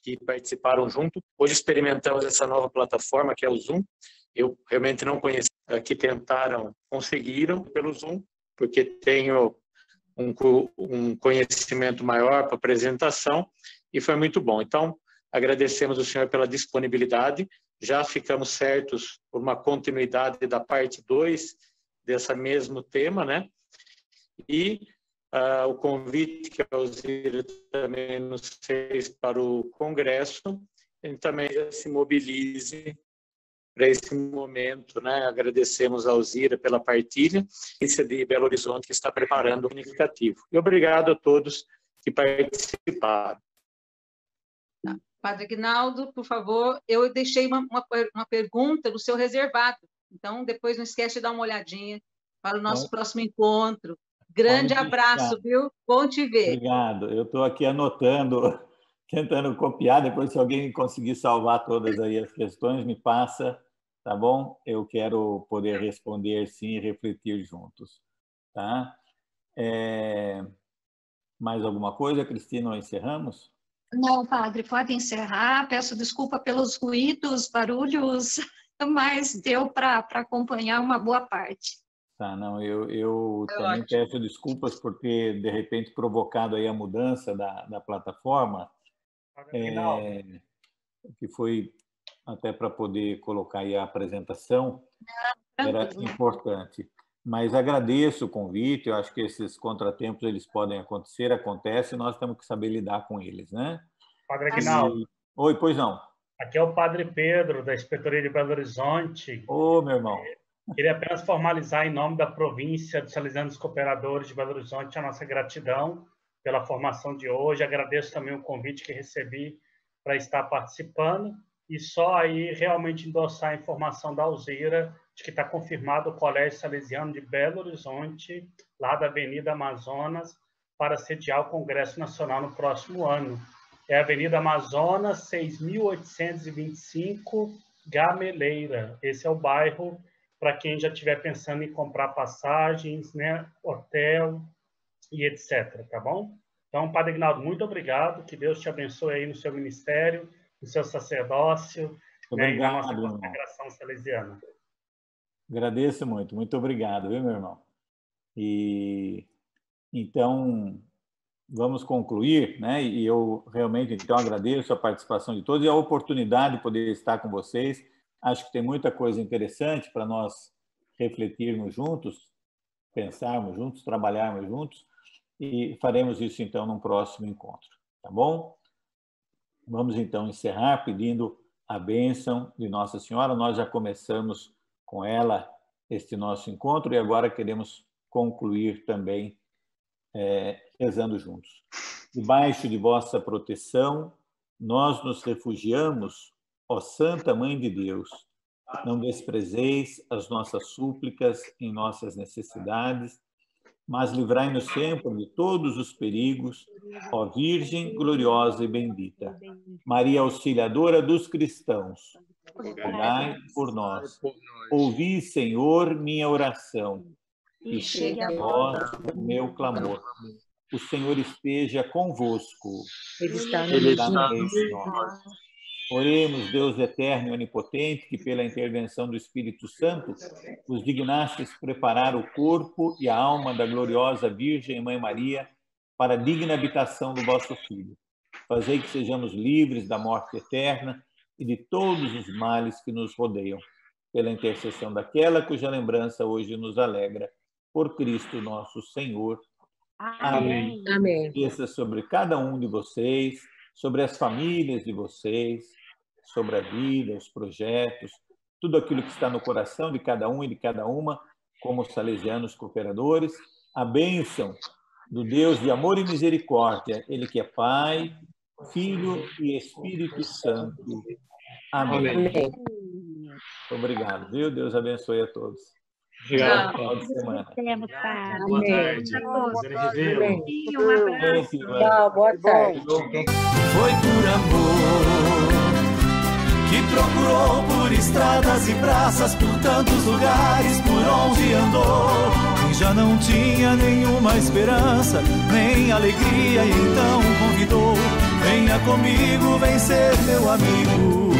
Speaker 15: que participaram junto. Hoje experimentamos essa nova plataforma, que é o Zoom. Eu realmente não conhecia, que conseguiram pelo Zoom, porque tenho um conhecimento maior para apresentação, e foi muito bom. Então, agradecemos ao senhor pela disponibilidade. Já ficamos certos por uma continuidade da parte 2 desse mesmo tema, né? E o convite que a Alzira também nos fez para o Congresso, ele também já se mobilize para esse momento, né? Agradecemos a Alzira pela partilha, e de Belo Horizonte, que está preparando o comunicativo. E obrigado a todos que participaram.
Speaker 7: Padre Aguinaldo, por favor, eu deixei uma pergunta no seu reservado, então depois não esquece de dar uma olhadinha para o nosso próximo encontro. Grande abraço, viu? Bom te ver.
Speaker 3: Obrigado. Eu estou aqui anotando, tentando copiar, depois se alguém conseguir salvar todas aí as questões, me passa, tá bom? Eu quero poder responder sim e refletir juntos, tá? Mais alguma coisa, Cristina, ou encerramos?
Speaker 2: Não, padre, pode encerrar. Peço desculpa pelos ruídos, barulhos, mas deu para acompanhar uma boa parte.
Speaker 3: Tá, não, eu também peço desculpas por ter, de repente, provocado aí a mudança da plataforma, que foi até para poder colocar aí a apresentação, era importante. Mas agradeço o convite, eu acho que esses contratempos eles podem acontecer, acontecem, nós temos que saber lidar com eles, né?
Speaker 4: Padre Aguinaldo.
Speaker 3: Oi, pois não.
Speaker 4: Aqui é o Padre Pedro, da Inspetoria de Belo Horizonte.
Speaker 3: Ô, meu irmão.
Speaker 4: Queria apenas formalizar, em nome da província dos Salesianos Cooperadores de Belo Horizonte, a nossa gratidão pela formação de hoje. Agradeço também o convite que recebi para estar participando e só aí realmente endossar a informação da Alzira de que está confirmado o Colégio Salesiano de Belo Horizonte, lá da Avenida Amazonas, para sediar o Congresso Nacional no próximo ano. É a Avenida Amazonas, 6.825, Gameleira. Esse é o bairro para quem já estiver pensando em comprar passagens, né, hotel e etc, tá bom? Então, Padre Aguinaldo, muito obrigado, que Deus te abençoe aí no seu ministério, no seu sacerdócio, né, e na nossa consagração salesiana.
Speaker 3: Agradeço muito, muito obrigado, viu, meu irmão? E então, vamos concluir, né? E eu realmente, então, agradeço a participação de todos e a oportunidade de poder estar com vocês. Acho que tem muita coisa interessante para nós refletirmos juntos, pensarmos juntos, trabalharmos juntos, e faremos isso, então, num próximo encontro, tá bom? Vamos, então, encerrar pedindo a bênção de Nossa Senhora. Nós já começamos com ela este nosso encontro e agora queremos concluir também rezando juntos. Debaixo de vossa proteção, nós nos refugiamos, ó Santa Mãe de Deus, não desprezeis as nossas súplicas em nossas necessidades, mas livrai-nos sempre de todos os perigos, ó Virgem gloriosa e bendita. Maria Auxiliadora dos cristãos, rogai por nós. Ouvi, Senhor, minha oração, e chegue a vós o meu clamor. O Senhor esteja convosco.
Speaker 10: Ele está no
Speaker 3: meio de nós. Oremos, Deus eterno e onipotente, que pela intervenção do Espírito Santo vos dignastes preparar o corpo e a alma da gloriosa Virgem Mãe Maria para a digna habitação do vosso Filho. Fazei que sejamos livres da morte eterna e de todos os males que nos rodeiam, pela intercessão daquela cuja lembrança hoje nos alegra, por Cristo nosso Senhor. Amém.
Speaker 10: Amém.
Speaker 3: Desça sobre cada um de vocês, sobre as famílias de vocês, sobre a vida, os projetos, tudo aquilo que está no coração de cada um e de cada uma, como salesianos cooperadores, a bênção do Deus de amor e misericórdia, Ele que é Pai, Filho e Espírito Santo. Amém.
Speaker 10: Amém.
Speaker 3: Obrigado, viu? Deus abençoe a todos.
Speaker 4: Obrigado.
Speaker 3: Final de semana.
Speaker 12: Boa tarde. Prazer em revê-lo.
Speaker 10: Tchau, boa tarde.
Speaker 1: Foi por amor que procurou por estradas e praças, por tantos lugares por onde andou. E já não tinha nenhuma esperança, nem alegria, e então convidou: venha comigo, vem ser meu amigo.